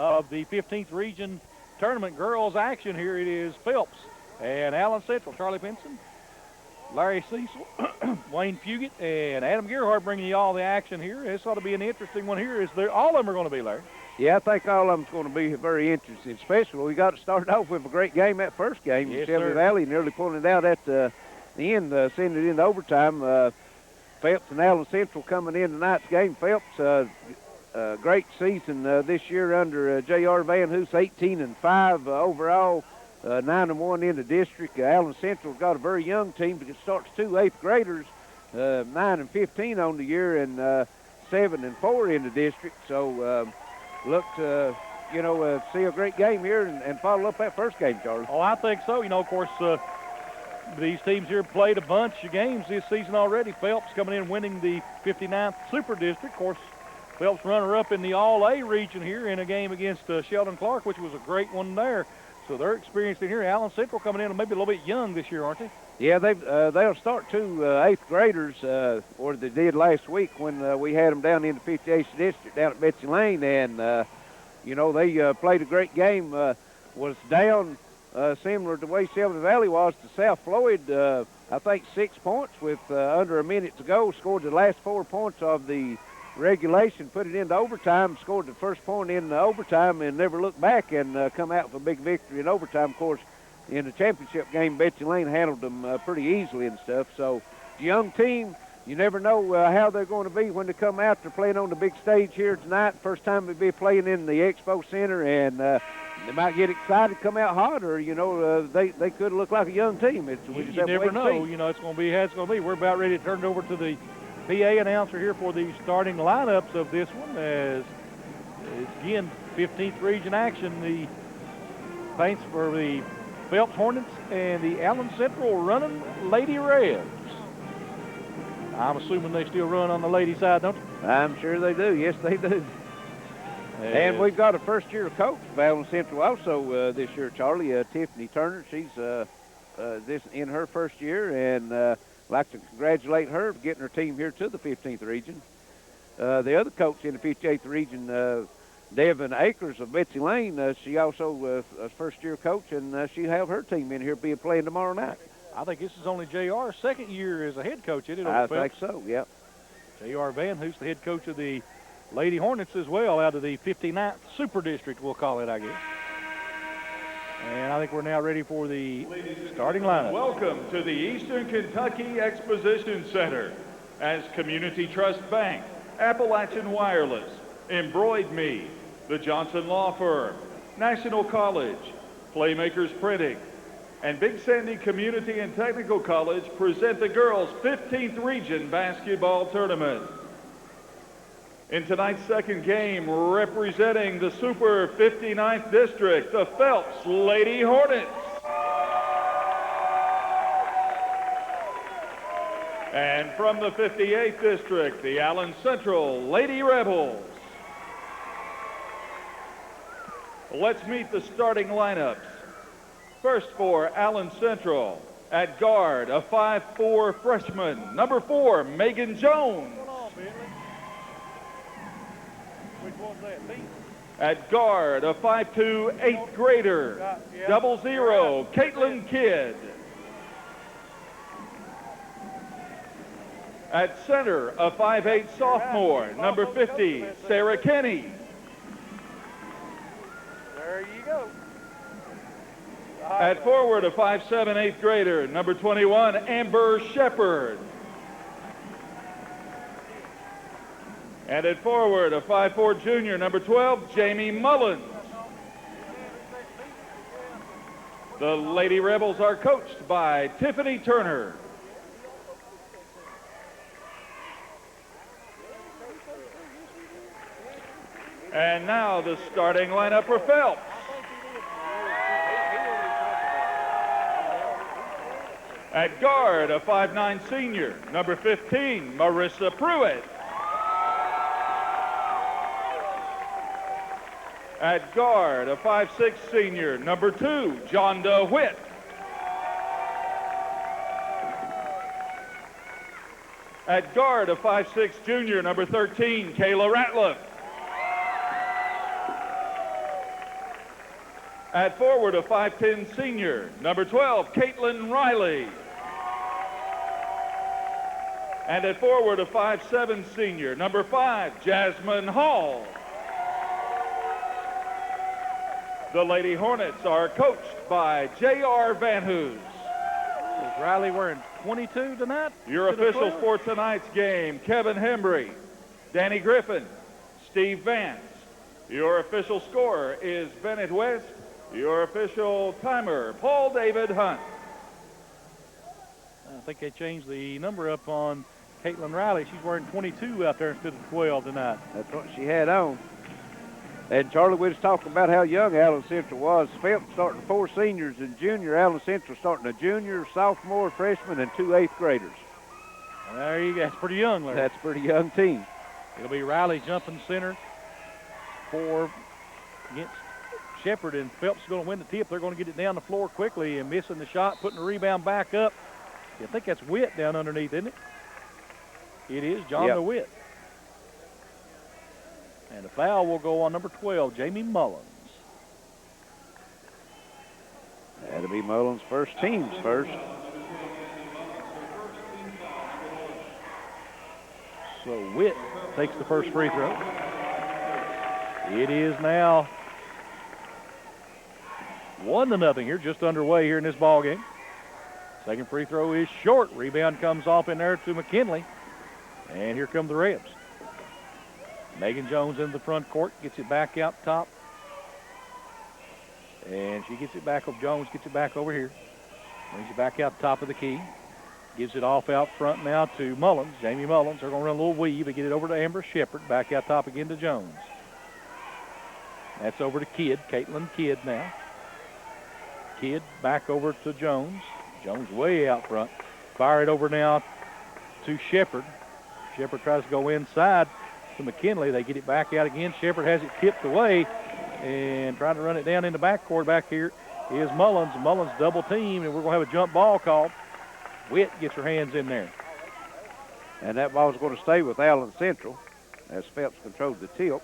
of the 15th Region Tournament girls action here. It is Phelps and Allen Central. Charlie Pinson, Larry Cecil, Wayne Fugit, and Adam Gerhardt bringing you all the action here. This ought to be an interesting one here. All of them are going to be, Larry. Yeah, I think all of them's going to be very interesting, especially we got to start off with a great game that first game. Yes, Shelby sir. Valley nearly pulling it out at the end, sending it into overtime. Phelps and Allen Central coming in tonight's game. Phelps, great season this year under J.R. Van Hoos, 18-5 overall, 9-1 in the district. Allen Central's got a very young team that starts 2 eighth graders, 9-15 on the year, and 7-4 in the district. So look to, see a great game here and follow up that first game, Charlie. Oh, I think so. Of course, these teams here played a bunch of games this season already. Phelps coming in winning the 59th Super District. Of course, Phelps runner-up in the All-A region here in a game against Sheldon Clark, which was a great one there. So they're experienced in here. Allen Central coming in maybe a little bit young this year, aren't they? Yeah, they'll start 2 eighth graders, or they did last week when we had them down in the 58th District down at Betsy Lane. And, they played a great game, was down similar to the way Shelby Valley was to South Floyd. I think 6 points with under a minute to go, scored the last 4 points of the regulation, put it into overtime, scored the first point in overtime, and never looked back and come out with a big victory in overtime. Of course, in the championship game, Betsy Lane handled them pretty easily and stuff. So, young team, you never know how they're going to be when they come out. They're playing on the big stage here tonight. First time they'll be playing in the Expo Center, and they might get excited, come out hot, or, they could look like a young team. You never know. It's going to be how it's going to be. We're about ready to turn it over to the PA announcer here for the starting lineups of this one, as it's again 15th Region action. The paints for the Phelps Hornets and the Allen Central running Lady Rebs. I'm assuming they still run on the lady side, don't they? I'm sure they do. Yes, they do. And we've got a first-year coach of Allen Central also this year, Charlie, Tiffany Turner. She's this in her first year, and like to congratulate her for getting her team here to the 15th Region. The other coach in the 58th Region, Devin Akers of Betsy Lane, she also a first-year coach, and she'll have her team in here playing tomorrow night. I think this is only J.R.'s second year as a head coach, isn't it? I think so, yep. J.R. Van Hoos, the head coach of the Lady Hornets as well, out of the 59th Super District, we'll call it, I guess. And I think we're now ready for the starting lineup. Welcome to the Eastern Kentucky Exposition Center as Community Trust Bank, Appalachian Wireless, Embroid Me, the Johnson Law Firm, National College, Playmakers Printing, and Big Sandy Community and Technical College present the girls' 15th Region Basketball Tournament. In tonight's second game, representing the Super 59th District, the Phelps Lady Hornets. And from the 58th District, the Allen Central Lady Rebels. Let's meet the starting lineups. First for Allen Central, at guard, a 5'4" freshman, number 4, Megan Jones. At guard, a 5'2", 8th grader, 00, Caitlin Kidd. At center, a 5'8" sophomore, number 50, Sarah Kenny. There you go. At forward, a 5'7", 8th grader, number 21, Amber Shepard. And at forward, a 5'4" junior, number 12, Jamie Mullins. The Lady Rebels are coached by Tiffany Turner. And now the starting lineup for Phelps. At guard, a 5'9" senior, number 15, Marissa Pruitt. At guard, a 5'6" senior, number 2, John DeWitt. At guard, a 5'6" junior, number 13, Kayla Ratliff. At forward, a 5'10" senior, number 12, Caitlin Riley. And at forward, a 5'7" senior, number 5, Jasmine Hall. The Lady Hornets are coached by J.R. Van Hoos. Is Riley wearing 22 tonight? Your officials for tonight's game, Kevin Hembry, Danny Griffin, Steve Vance. Your official scorer is Bennett West. Your official timer, Paul David Hunt. I think they changed the number up on Caitlin Riley. She's wearing 22 out there instead of 12 tonight. That's what she had on. And Charlie, we was talking about how young Allen Central was. Phelps starting 4 seniors and junior. Allen Central starting a junior, sophomore, freshman, and 2 8th graders. There you go. That's pretty young, Larry. That's a pretty young team. It'll be Riley jumping center for against Shepherd, and Phelps is going to win the tip. They're going to get it down the floor quickly and missing the shot, putting the rebound back up. I think that's Witt down underneath, isn't it? It is John DeWitt. And the foul will go on number 12, Jamie Mullins. That'll be Mullins' first, team's first. So Witt takes the first free throw. It is now 1-0 here, just underway here in this ball game. Second free throw is short. Rebound comes off in there to McKinley. And here come the Rebs. Megan Jones in the front court, gets it back out top. And she gets it back up. Jones gets it back over here. Brings it back out top of the key. Gives it off out front now to Mullins. Jamie Mullins. They're going to run a little weave and get it over to Amber Shepherd. Back out top again to Jones. That's over to Kidd. Caitlin Kidd now. Kidd back over to Jones. Jones way out front. Fire it over now to Shepherd. Shepherd tries to go inside to McKinley. They get it back out again. Shepherd has it tipped away and trying to run it down in the backcourt. Back here is Mullins. Mullins double team, and we're going to have a jump ball called. Witt gets her hands in there. And that ball's going to stay with Allen Central as Phelps controls the tip.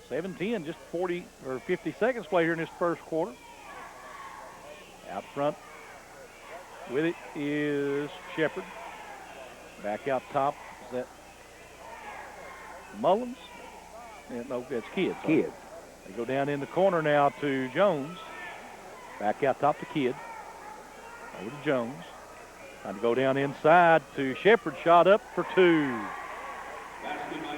7-10, just 40 or 50 seconds play here in this first quarter. Out front with it is Shepherd. Back out top, is that Mullins? Yeah, no, that's Kidd. Kidd. They go down in the corner now to Jones. Back out top to Kidd. Over to Jones. Trying to go down inside to Shepherd. Shot up for 2.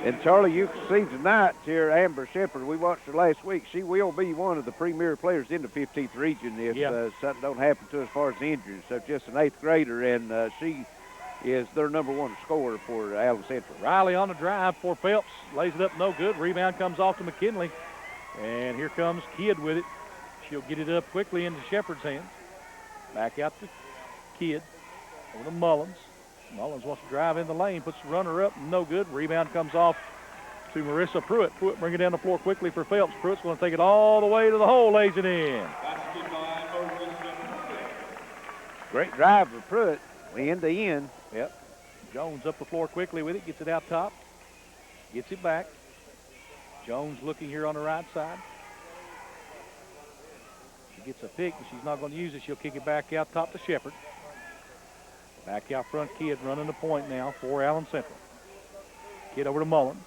And Charlie, you can see tonight here, Amber Shepherd, we watched her last week. She will be one of the premier players in the 15th region if something don't happen to her as far as injuries. So just an 8th grader, and she is their #1 scorer for Allen Central. Riley on the drive for Phelps. Lays it up, no good. Rebound comes off to McKinley. And here comes Kidd with it. She'll get it up quickly into Shepherd's hands. Back out to Kidd. Over to Mullins. Mullins wants to drive in the lane, puts the runner up, no good. Rebound comes off to Marissa Pruitt. Pruitt bring it down the floor quickly for Phelps. Pruitt's going to take it all the way to the hole, lays it in. Great drive for Pruitt, end to end. Yep. Jones up the floor quickly with it, gets it out top, gets it back. Jones looking here on the right side. She gets a pick, and she's not going to use it. She'll kick it back out top to Shepherd. Back out front, Kidd running the point now for Allen Central. Kidd over to Mullins.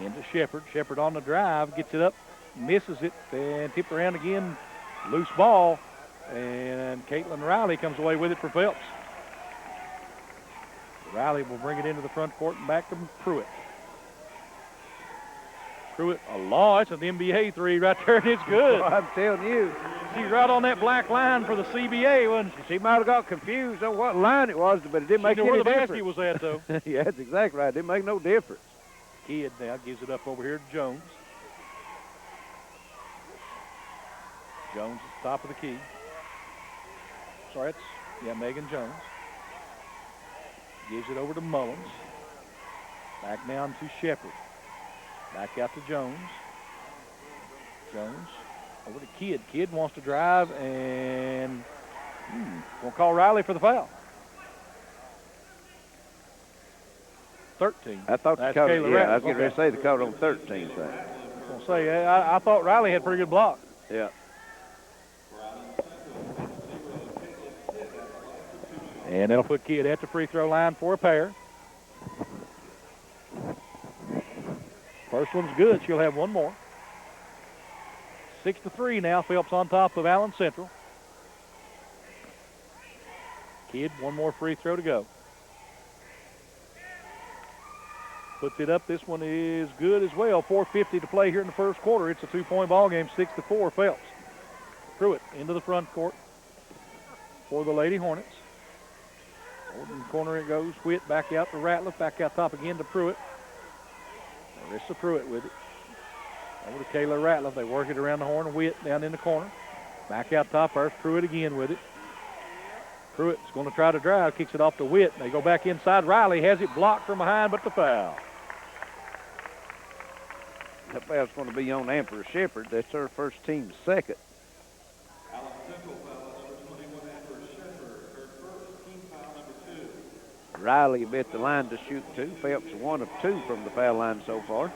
Into Shepherd. Shepherd on the drive, gets it up, misses it, and tipped around again. Loose ball, and Caitlin Riley comes away with it for Phelps. Riley will bring it into the front court and back to Pruitt. Pruitt, a law. It's an NBA 3 right there, and it's good. I'm telling you. She's right on that black line for the CBA, wasn't she? She might have got confused on what line it was, but it didn't make any difference. Where the difference. basket was at, though. Yeah, that's exactly right. It didn't make no difference. Kidd now gives it up over here to Jones. Jones at the top of the key. Sorry, it's, Megan Jones. Gives it over to Mullins. Back down to Shepherd. Back out to Jones. Jones over to Kidd. Kidd wants to drive and we'll call Riley for the foul. 13. I thought That's the code, Kayla I Rapp. was going to say the code on 13. So. We'll gonna say, I thought Riley had pretty good block. Yeah. And that'll put Kidd at the free throw line for a pair. First one's good. She'll have one more. 6-3 now. Phelps on top of Allen Central. Kidd, one more free throw to go. Puts it up. This one is good as well. 4:50 to play here in the first quarter. It's a 2-point ball game, 6-4 Phelps. Pruitt into the front court for the Lady Hornets. Over in the corner it goes. Whit back out to Ratliff. Back out top again to Pruitt. Marissa Pruitt with it. Over to Kayla Ratliff. They work it around the horn. Whit down in the corner. Back out top first. Pruitt again with it. Pruitt's going to try to drive. Kicks it off to Whit. They go back inside. Riley has it blocked from behind, but the foul. That foul's going to be on Amber Shepherd. That's her first team's second. Allen Central foul, number 21, Amber Shepherd, her first team foul, number 2. Riley bit the line to shoot 2. Phelps 1 of 2 from the foul line so far.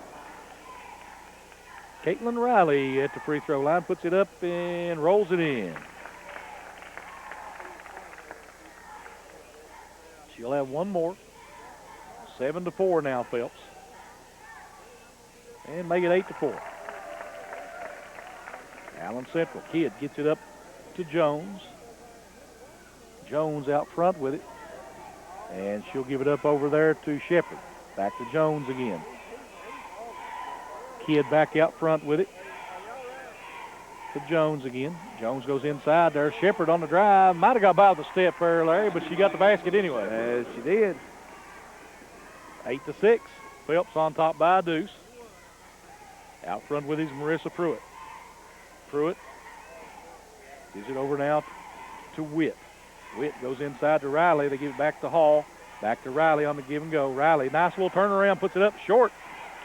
Caitlin Riley at the free throw line, puts it up and rolls it in. She'll have one more. 7-4 now, Phelps. And make it 8-4. Allen Central. Kidd gets it up to Jones. Jones out front with it. And she'll give it up over there to Shepherd. Back to Jones again. Kidd back out front with it. To Jones again. Jones goes inside there. Shepherd on the drive. Might have got by the step there, Larry, but she got the basket anyway. She did. 8-6. Phelps on top by a deuce. Out front with his Marissa Pruitt. Pruitt gives it over now to Whit. Whit goes inside to Riley. They give it back to Hall. Back to Riley on the give and go. Riley, nice little turnaround, puts it up short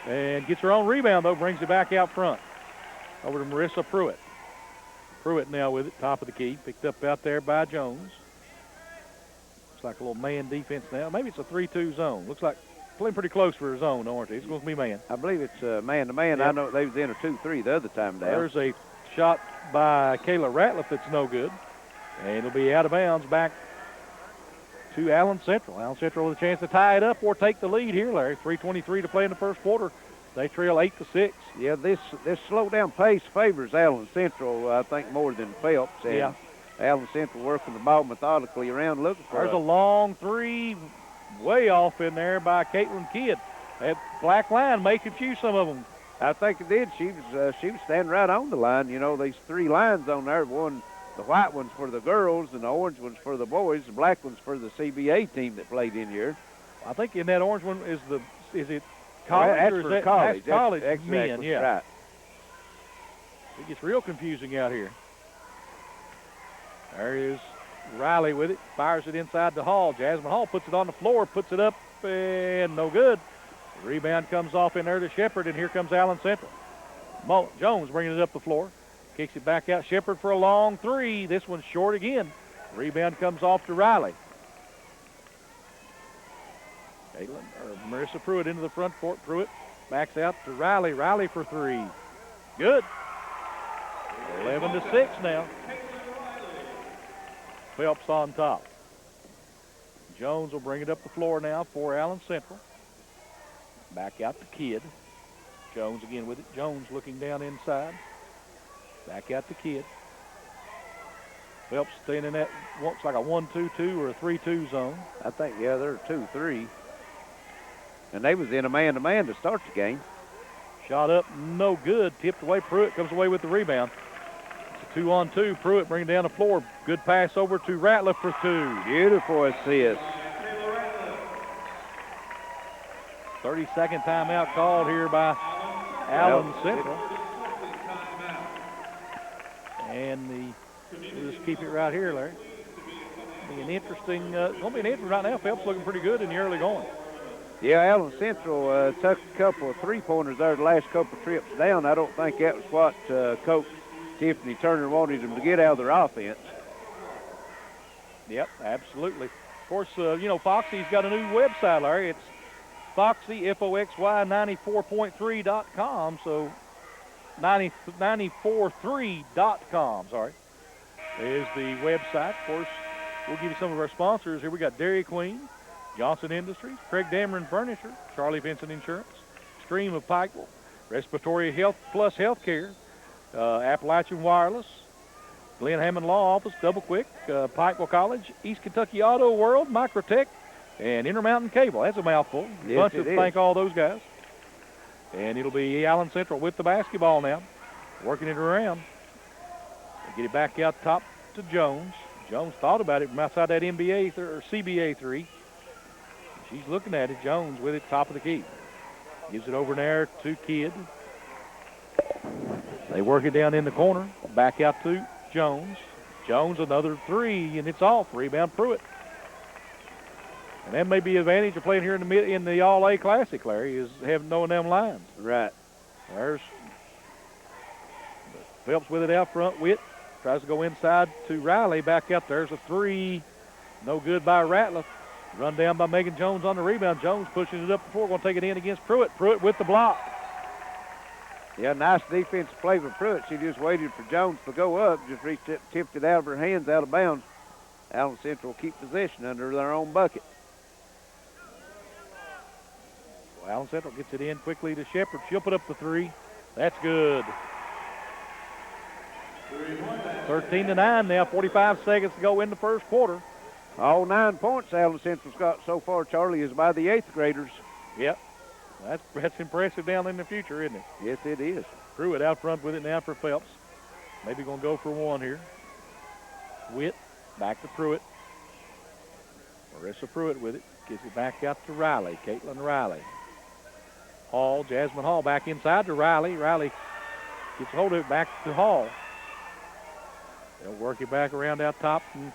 and gets her own rebound, though, brings it back out front. Over to Marissa Pruitt. Pruitt now with it, top of the key. Picked up out there by Jones. Looks like a little man defense now. Maybe it's a 3-2 zone. Looks like playing pretty close for a zone, aren't they? It's going to be man. I believe it's man-to-man. Yep. I know they was in a 2-3 the other time down. There's a shot by Kayla Ratliff that's no good. And it'll be out of bounds back to Allen Central. Allen Central with a chance to tie it up or take the lead here, Larry. 3:23 to play in the first quarter. They trail 8-6. Yeah, this slow down pace favors Allen Central, I think, more than Phelps. And yeah. Allen Central working the ball methodically around, looking for There's a long three way off in there by Caitlin Kidd. That black line may confuse some of them. I think it did. She was standing right on the line. You know, these 3 lines on there. One, the white one's for the girls, and the orange one's for the boys. The black one's for the CBA team that played in here. I think in that orange one is it college? That's or is for that, college. That's college that's men, yeah. Right. It gets real confusing out here. There is Riley with it. Fires it inside to Hall. Jasmine Hall puts it on the floor, puts it up, and no good. The rebound comes off in there to Shepherd, and here comes Allen Central. Jones bringing it up the floor. Kicks it back out. Shepherd for a long three. This one's short again. Rebound comes off to Riley. Marissa Pruitt into the front court. Pruitt backs out to Riley. Riley for 3. Good. 11-6 now. Phelps on top. Jones will bring it up the floor now for Allen Central. Back out to Kidd. Jones again with it. Jones looking down inside. Back out to Kidd. Phelps staying in that, looks like a 1-2-2 or a 3-2 zone. I think, yeah, they're 2-3. And they was in a man-to-man to start the game. Shot up, no good. Tipped away. Pruitt comes away with the rebound. It's a 2-on-2. Pruitt bringing down the floor. Good pass over to Ratliff for 2. Beautiful assist. 30-second timeout called here by Allen Central. And we'll just keep it right here, Larry. Be an interesting, going to be an interesting right now. Phelps looking pretty good in the early going. Yeah, Allen Central took a couple of 3-pointers there the last couple of trips down. I don't think that was what Coach Tiffany Turner wanted them to get out of their offense. Yep, absolutely. Of course, you know, Foxy's got a new website, Larry. It's Foxy, Foxy94.3.com. So 943.com, sorry, is the website. Of course, we'll give you some of our sponsors here. We got Dairy Queen, Johnson Industries, Craig Dameron Furniture, Charlie Vincent Insurance, Stream of Pikeville, Respiratory Health Plus Healthcare, Appalachian Wireless, Glenn Hammond Law Office, Double Quick, Pikeville College, East Kentucky Auto World, Microtech, and Intermountain Cable. That's a mouthful. Yes, Bunch it of is. thank all those guys. And it'll be Allen Central with the basketball now, working it around. Get it back out top to Jones. Jones thought about it from outside that NBA or CBA 3. She's looking at it. Jones with it, top of the key. Gives it over there to Kidd. They work it down in the corner. Back out to Jones. Jones another 3, and it's off. Rebound Pruitt. And that may be the advantage of playing here in the All-A Classic, Larry, is having knowing them lines. Right. There's Phelps with it out front. Witt tries to go inside to Riley. Back out there's a 3. No good by Ratliff. Run down by Megan Jones on the rebound. Jones pushing it up the floor. Going to take it in against Pruitt. Pruitt with the block. Yeah, nice defensive play for Pruitt. She just waited for Jones to go up, just reached it, tipped it out of her hands, out of bounds. Allen Central will keep possession under their own bucket. Well, Allen Central gets it in quickly to Shepard. She'll put up the 3. That's good. 13-9 now, 45 seconds to go in the first quarter. All 9 points Allen Central's got so far, Charlie, is by the 8th graders. Yep. That's impressive down in the future, isn't it? Yes, it is. Pruitt out front with it now for Phelps. Maybe going to go for 1 here. Witt back to Pruitt. Marissa Pruitt with it. Gives it back out to Riley. Caitlin Riley. Hall, Jasmine Hall back inside to Riley. Riley gets hold of it back to Hall. They'll work it back around out top and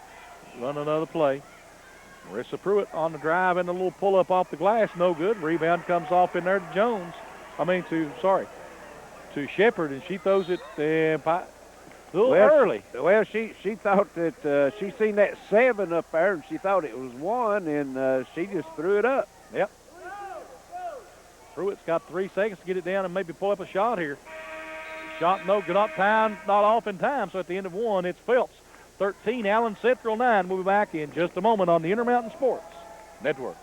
run another play. Marissa Pruitt on the drive and a little pull-up off the glass. No good. Rebound comes off in there to Jones. To Shepard, and she throws it a little early. Well, she thought that she seen that 7 up there, and she thought it was 1, and she just threw it up. Yep. Pruitt's got 3 seconds to get it down and maybe pull up a shot here. Shot no good, not off in time, so at the end of 1, it's Phelps. 13, Allen Central 9. We'll be back in just a moment on the Intermountain Sports Network.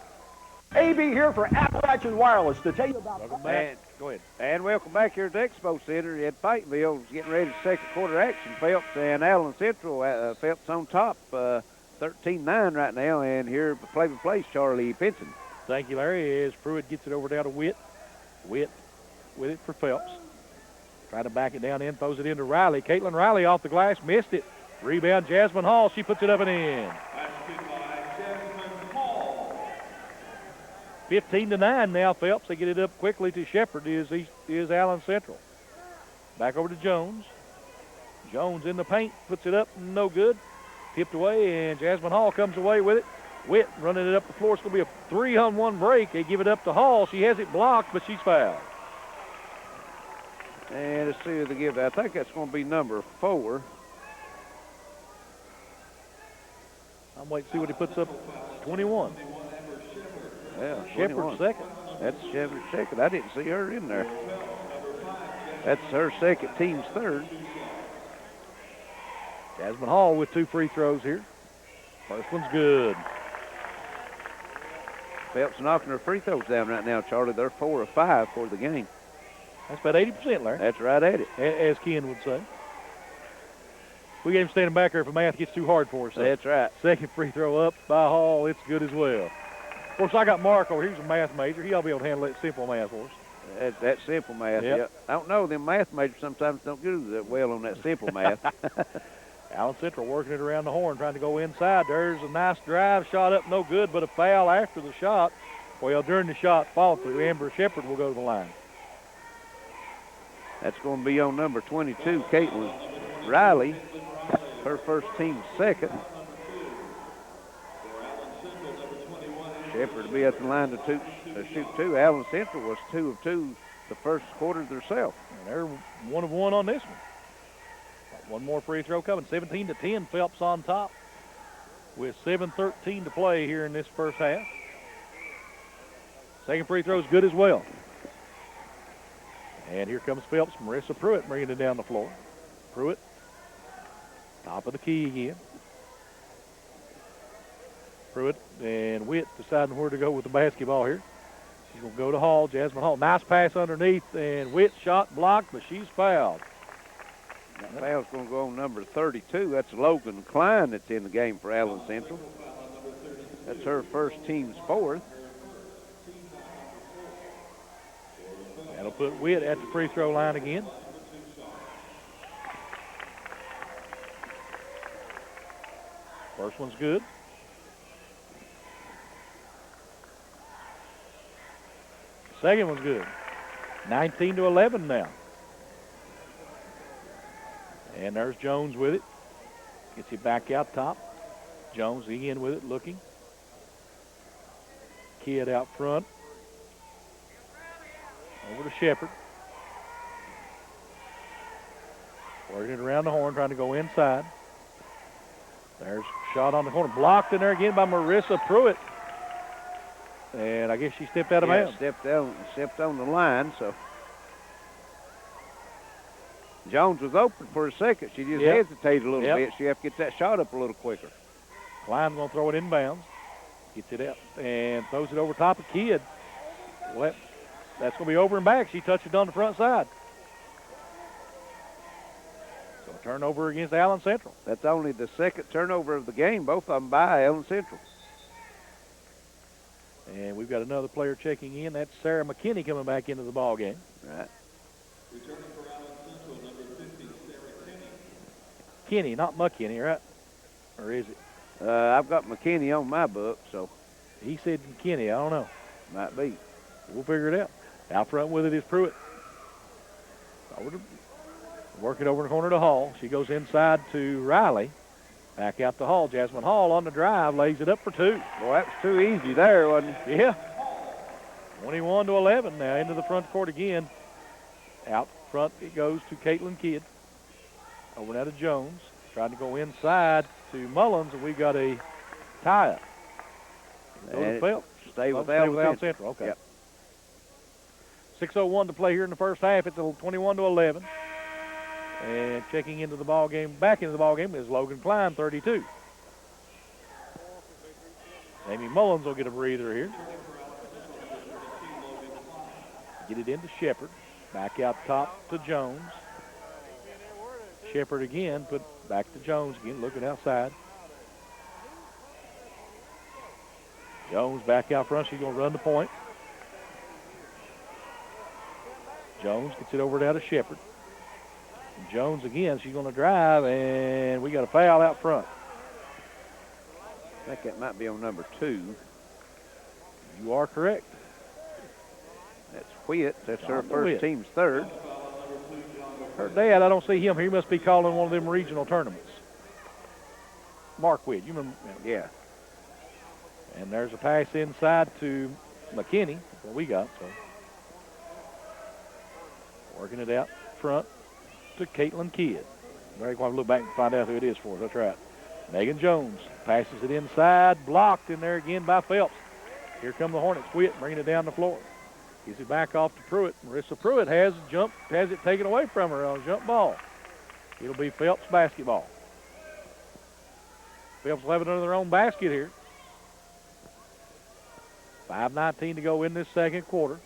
AB here for Appalachian Wireless to tell you about... Welcome back. Go ahead. And welcome back here at the Expo Center at Pikeville. Getting ready for second quarter action. Phelps and Allen Central. Phelps on top, 13-9 right now. And here play-by-play, Charlie Pinson. Thank you, Larry. As Pruitt gets it over down to Witt. Witt with it for Phelps. Try to back it down in, throws it into Riley. Caitlin Riley off the glass, missed it. Rebound, Jasmine Hall. She puts it up and in. 15-9 now, Phelps. They get it up quickly to Shepard. Is Allen Central. Back over to Jones. Jones in the paint, puts it up, no good. Tipped away, and Jasmine Hall comes away with it. Witt running it up the floor. It's going to be a 3-on-1 break. They give it up to Hall. She has it blocked, but she's fouled. And let's see who they give that. I think that's going to be number 4. I'm waiting to see what he puts up. 21. Yeah, Shepard's second. That's Shepard's second. I didn't see her in there. That's her second, team's 3rd. Jasmine Hall with 2 free throws here. First one's good. Phelps knocking her free throws down right now, Charlie. They're 4 of 5 for the game. That's about 80%, Larry. That's right at it. As Ken would say. We get him standing back there if math gets too hard for us. So. That's right. Second free throw up by Hall. It's good as well. Of course, I got Mark over here. He's a math major. He'll be able to handle that simple math for us. That's simple math. Yep. Yep. I don't know. Them math majors sometimes don't do that well on that simple math. Allen Central working it around the horn, trying to go inside. There's a nice drive shot up, no good, but a foul after the shot. Well, during the shot, fall through. Amber Shepard will go to the line. That's going to be on number 22, Caitlin Riley. Her first, team second. Shepard will be at the line to shoot 2. Allen Central was 2 of 2 the first quarter themselves. And they're 1 of 1 on this one. Got one more free throw coming. 17-10, Phelps on top with 7:13 to play here in this first half. Second free throw is good as well. And here comes Phelps. Marissa Pruitt bringing it down the floor. Pruitt, top of the key again. Pruitt and Witt deciding where to go with the basketball here. She's going to go to Hall, Jasmine Hall. Nice pass underneath, and Witt shot blocked, but she's fouled. That foul's going to go on number 32. That's Logan Klein that's in the game for Allen Central. That's her first, team's fourth. That'll put Witt at the free throw line again. First one's good. Second one's good. 19-11 now. And there's Jones with it. Gets it back out top. Jones again with it, looking. Kidd out front. Over to Shepard. Working it around the horn, trying to go inside. There's a shot on the corner. Blocked in there again by Marissa Pruitt. And I guess she stepped out of bounds. Stepped on the line, so. Jones was open for a second. She just hesitated a little bit. She have to get that shot up a little quicker. Klein's going to throw it inbounds. Gets it out and throws it over top of Kidd. Well, that's going to be over and back. She touched it on the front side. So a turnover against Allen Central. That's only the second turnover of the game, both of them by Allen Central. And we've got another player checking in. That's Sarah McKinney coming back into the ball game. Right. Returning for Allen Central, number 50, Sarah Kinney. Kinney, not McKinney, right? Or is it? I've got McKinney on my book, so. He said McKinney. I don't know. Might be. We'll figure it out. Out front with it is Pruitt. Working over in the corner to Hall. She goes inside to Riley. Back out to Hall. Jasmine Hall on the drive, lays it up for two. Boy, that was too easy there, wasn't it? Yeah. 21-11 now into the front court again. Out front it goes to Caitlin Kidd. Over now to Jones. Trying to go inside to Mullins, and we got a tie-up. Go to Phelps. Stay with Allen Central. Okay. Yep. 6:01 to play here in the first half. It's 21-11. And checking into the ball game, back into the ball game is Logan Klein, 32. Amy Mullins will get a breather here. Get it into Shepard. Back out top to Jones. Shepard again, put back to Jones again, looking outside. Jones back out front. She's going to run the point. Jones gets it over down to Shepard. Jones again, she's going to drive, and we got a foul out front. I think that might be on number 2. You are correct. That's Witt. That's her first, Witt. team's third. Her dad, I don't see him. He must be calling one of them regional tournaments. Mark Witt, you remember? Yeah. And there's a pass inside to McKinney. That's what we got. So working it out front to Caitlin Kidd. Very quick, look back and find out who it is for us. That's right. Megan Jones passes it inside, blocked in there again by Phelps. Here come the Hornets. Witt bringing it down the floor. Gives it back off to Pruitt. Marissa Pruitt has it taken away from her on a jump ball. It'll be Phelps basketball. Phelps will have it under their own basket here. 5:19 to go in this second quarter.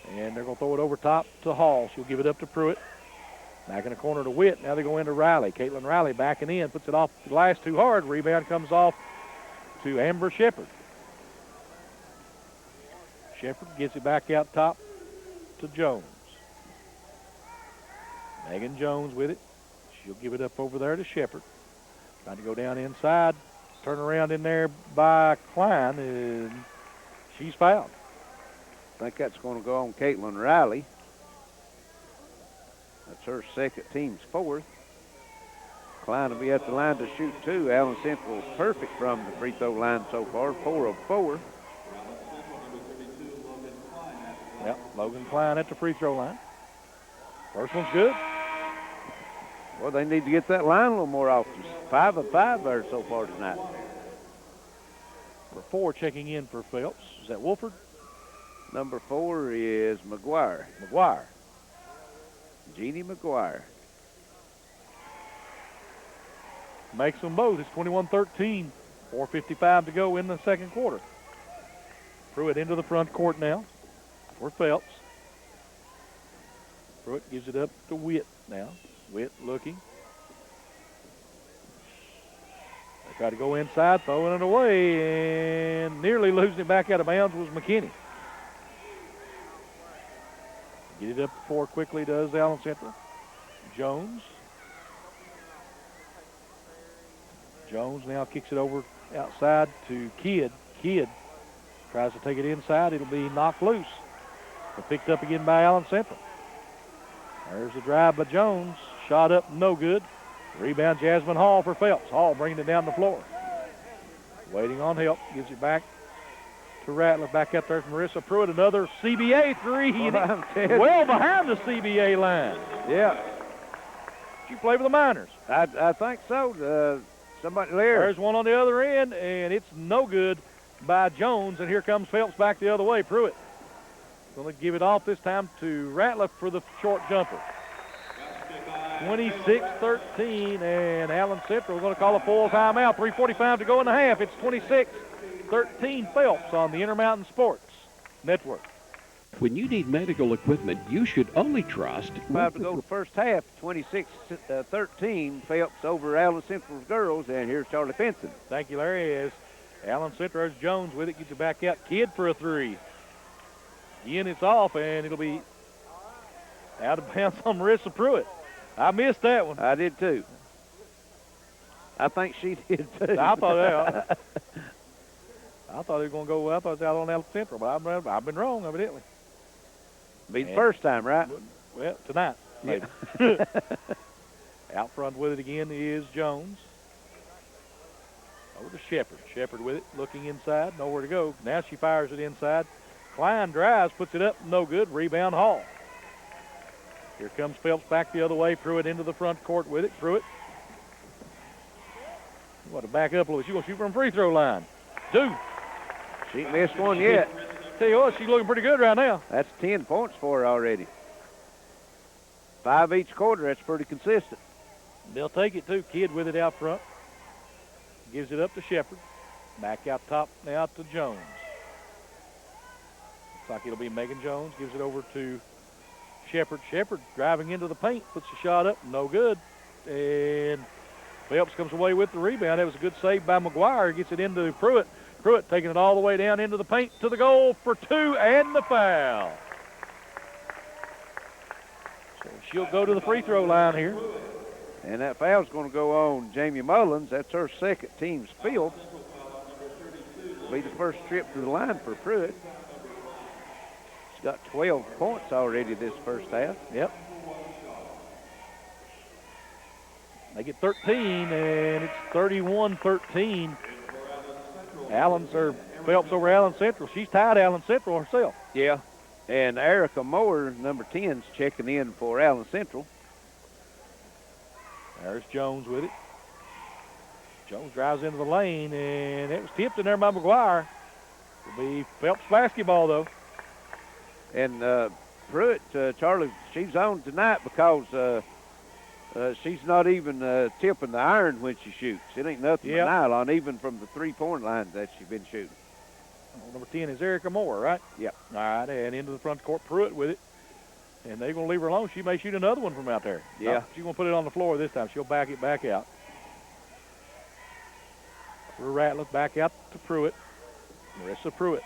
And they're going to throw it over top to Hall. She'll give it up to Pruitt. Back in the corner to Witt. Now they go into Riley. Caitlin Riley backing in. Puts it off the glass too hard. Rebound comes off to Amber Shepard. Shepard gets it back out top to Jones. Megan Jones with it. She'll give it up over there to Shepard. Trying to go down inside. Turn around in there by Klein, and she's fouled. I think that's going to go on Caitlin Riley. That's her second, team's fourth. Klein will be at the line to shoot 2. Allen Central is perfect from the free throw line so far, 4 of 4. Yep, Logan Klein at the free throw line. First one's good. Well, they need to get that line a little more often. 5 of 5 there so far tonight. For 4 checking in for Phelps. Is that Wolford? Number 4 is McGuire. McGuire. Jeannie McGuire. Makes them both. It's 21-13. 4:55 to go in the second quarter. Pruitt into the front court now for Phelps. Pruitt gives it up to Witt now. Witt looking. They try to go inside, throwing it away, and nearly losing it back out of bounds was McKinney. Get it up the floor quickly, does Allen Central. Jones. Jones now kicks it over outside to Kidd. Kidd tries to take it inside. It'll be knocked loose. But picked up again by Allen Central. There's the drive by Jones. Shot up, no good. Rebound Jasmine Hall for Phelps. Hall bringing it down the floor. Waiting on help. Gives it back to Ratliff. Back up there from Marissa Pruitt. Another CBA three. Well behind the CBA line. Yeah. She play for the Miners. I think so. Somebody there. There's one on the other end, and it's no good by Jones. And here comes Phelps back the other way. Pruitt going to give it off this time to Ratliff for the short jumper. 26-13, and Allen Central going to call a full timeout. 3:45 to go in the half. It's 26-13 Phelps on the Intermountain Sports Network. When you need medical equipment, you should only trust. 5 to go the first half. 26-13 Phelps over Allen Central's girls, and here's Charlie Fenton. Thank you, Larry. As Allen Central, there's Jones with it. Gets it back out. Kidd for a three. Again, it's off, and it'll be out of bounds on Marissa Pruitt. I missed that one. I did too. I think she did too. I thought it was going to go. I thought it was out on Allen Central, but I've been wrong evidently. Be the first time, right? Well, tonight. Yeah. Out front with it again is Jones. Over to Shepard. Shepard with it, looking inside, nowhere to go. Now she fires it inside. Klein drives, puts it up, no good. Rebound Hall. Here comes Phelps back the other way. Pruitt into the front court with it. Pruitt. You want to back up a little. She's going to shoot from free throw line. Two. She ain't missed one yet. Tell you what, she's looking pretty good right now. That's 10 points for her already. 5 each quarter. That's pretty consistent. They'll take it too. Kidd with it out front. Gives it up to Shepard. Back out top now to Jones. Looks like it'll be Megan Jones. Gives it over to Shepard. Shepard driving into the paint. Puts the shot up. No good. And Phelps comes away with the rebound. That was a good save by McGuire. Gets it into Pruitt. Pruitt taking it all the way down into the paint to the goal for two and the foul. So she'll go to the free throw line here. And that foul's going to go on Jamie Mullins. That's her second team spill. Be the first trip to the line for Pruitt. She's got 12 points already this first half. Yep. They get 13, and it's 31-13. Phelps over Allen Central. She's tied Allen Central herself. Yeah. And Erica Moore, number 10's checking in for Allen Central. There's Jones with it. Jones drives into the lane, and it was tipped in there by McGuire. It'll be Phelps basketball, though. And Pruitt, Charlie, she's on tonight because she's not even tipping the iron when she shoots. It ain't nothing but nylon, even from the three-point line that she's been shooting. Number 10 is Erica Moore, right? Yep. All right, and into the front court, Pruitt with it. And they're going to leave her alone. She may shoot another one from out there. Yeah. No, she's going to put it on the floor this time. She'll back it back out. For Ratliff, back out to Pruitt. Marissa Pruitt.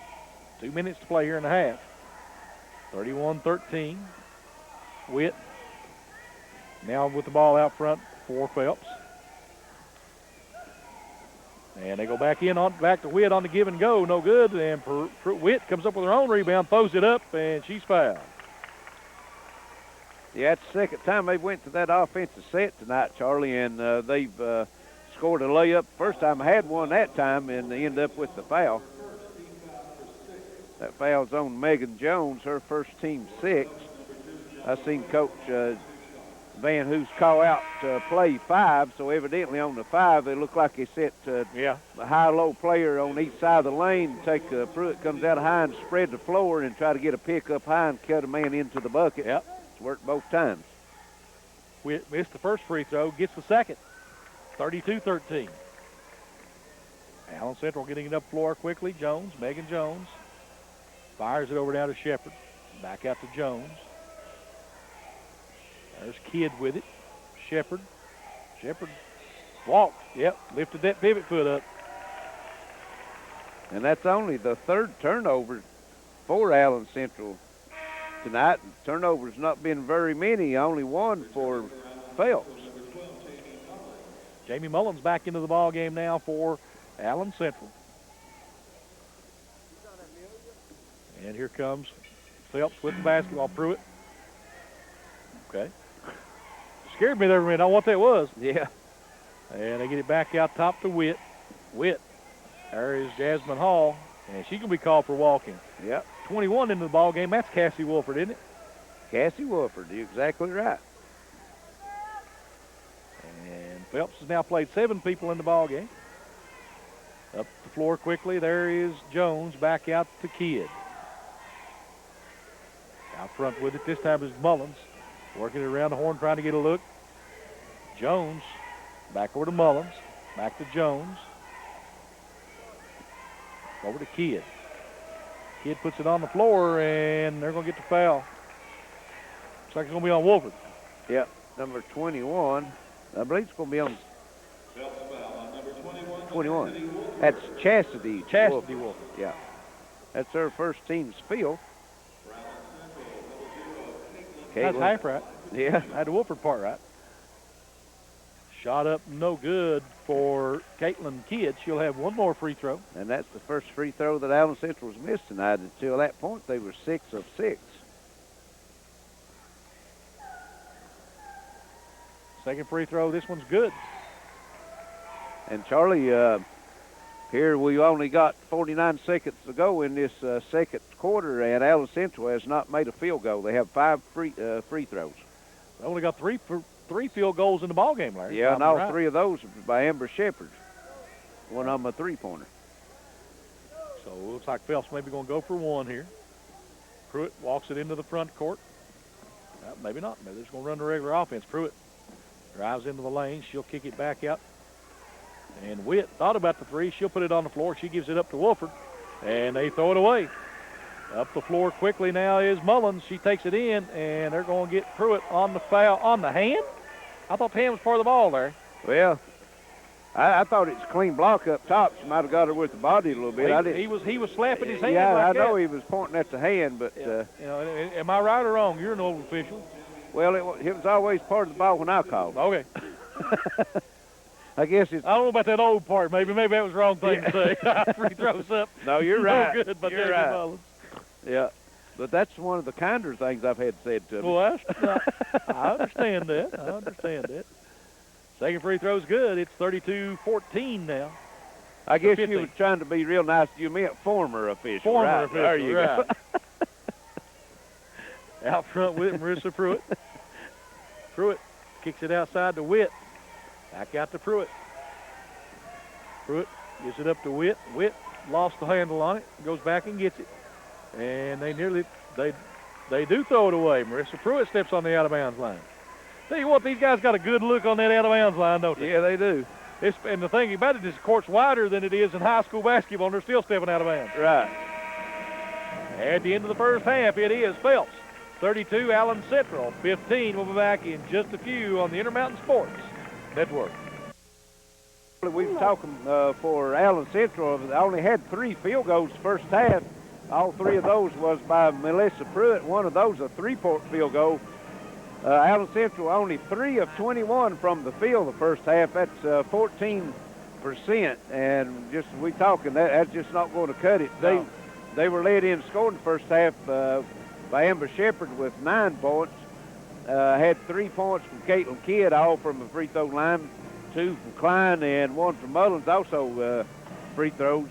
2 minutes to play here in the half. 31-13. Witt now with the ball out front for Phelps. And they go back to Witt on the give and go. No good. And Witt comes up with her own rebound, throws it up, and she's fouled. Yeah, it's the second time they went to that offensive set tonight, Charlie, and they've scored a layup. First time I had one that time, and they ended up with the foul. That foul's on Megan Jones, her first team 6. I seen Coach Van Hoos call out play 5, so evidently on the 5, it looked like they set a high-low player on each side of the lane. Take Pruitt comes out high and spread the floor and try to get a pick up high and cut a man into the bucket. Yep. It's worked both times. We missed the first free throw, gets the second. 32-13. Allen Central getting it up floor quickly. Jones, Megan Jones, fires it over down to Shepard. Back out to Jones. There's Kidd with it. Shepard walked. Yep, lifted that pivot foot up. And that's only the third turnover for Allen Central tonight. Turnovers not been very many, only one for Phelps. Jamie Mullins back into the ball game now for Allen Central. And here comes Phelps with the basketball. Pruitt. Okay. Scared me there for a minute. I don't know what that was. Yeah. And they get it back out top to Witt. There is Jasmine Hall, and she's going to be called for walking. Yep. 21 into the ball game. That's Cassie Wolford, isn't it? Cassie Wolford, you're exactly right. And Phelps has now played 7 people in the ball game. Up the floor quickly. There is Jones back out to Kidd. Out front with it this time is Mullins. Working it around the horn, trying to get a look. Jones back over to Mullins. Back to Jones. Over to Kidd. Kidd puts it on the floor, and they're going to get the foul. Looks like it's going to be on Wolford. Yep, number 21. I believe it's going to be on 21. That's Chastity. Wolford. Yeah. That's her first team's field. That's half right. Yeah. I had the Wolford part right. Shot up no good for Caitlin Kidd. She'll have one more free throw. And that's the first free throw that Allen Central has missed tonight. Until that point, they were 6 of 6. Second free throw, this one's good. And Charlie, here we only got 49 seconds to go in this second quarter, and Allen Central has not made a field goal. They have 5 free throws. They only got three field goals in the ball game, Larry. Yeah, and all 3 of those by Amber Shepard. One of them a three-pointer. So it looks like Phelps maybe going to go for one here. Pruitt walks it into the front court. Maybe not. Maybe they're just going to run the regular offense. Pruitt drives into the lane. She'll kick it back out. And Witt thought about the 3. She'll put it on the floor. She gives it up to Wolford. And they throw it away. Up the floor quickly now is Mullins. She takes it in, and they're going to get Pruitt on the foul. On the hand? I thought the hand was part of the ball there. Well, I thought it was a clean block up top. She might have got her with the body a little bit. He was slapping his hand. Yeah, like I know that. he was pointing at the hand, but am I right or wrong? You're an old official. Well, it was always part of the ball when I called. Okay. I guess it's. I don't know about that old part. Maybe that was the wrong thing to say. Free throws up. No, you're right. No good, but you're right. Yeah, but that's one of the kinder things I've had said to me. Well, I understand that. Second free throw's good. It's 32-14 now. I guess you were trying to be real nice. You meant former official. Former official. There you go. Out front with Marissa Pruitt. Pruitt kicks it outside to Witt. Back out to Pruitt. Pruitt gives it up to Witt. Witt lost the handle on it. Goes back and gets it. And they do throw it away. Marissa Pruitt steps on the out-of-bounds line. Tell you what, these guys got a good look on that out-of-bounds line, don't they? Yeah, they do. And the thing about it is the court's wider than it is in high school basketball, and they're still stepping out of bounds. Right. At the end of the first half, it is Phelps 32, Allen Central 15. We'll be back in just a few on the Intermountain Sports Network. We were talking for Allen Central. They only had 3 field goals first half. All 3 of those was by Melissa Pruitt. One of those a 3-point field goal. Allen Central only 3 of 21 from the field the first half. That's 14%. And just we talking that's just not going to cut it. No. They were led in scoring the first half by Amber Shepard with 9 points. Had 3 points from Caitlin Kidd, all from the free throw line. 2 from Klein and 1 from Mullins, also free throws.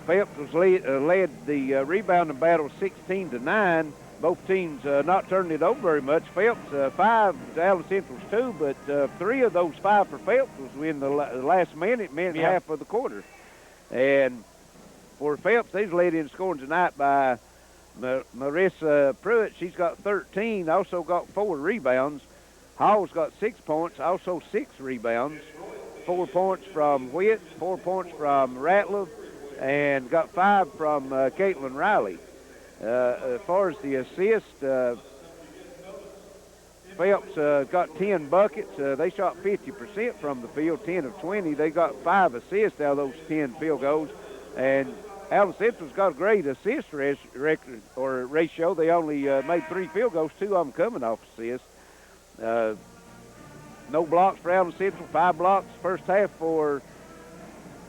Phelps was led the rebounding battle 16-9. both teams not turning it over very much. Phelps 5, Allen Central's 2, but 3 of those 5 for Phelps was in the last minute and a half of the quarter. And for Phelps, they've led in scoring tonight by Marissa Pruitt. She's got 13, also got 4 rebounds. Hall's got 6 points, also 6 rebounds. 4 points from Witt, 4 points from Ratliff, and got 5 from Caitlin Riley. As far as the assist, Phelps got 10 buckets. They shot 50% from the field, 10 of 20. They got 5 assists out of those 10 field goals. And Allen Central's got a great assist record or ratio. They only made 3 field goals, 2 of them coming off assists. No blocks for Allen Central, 5 blocks first half for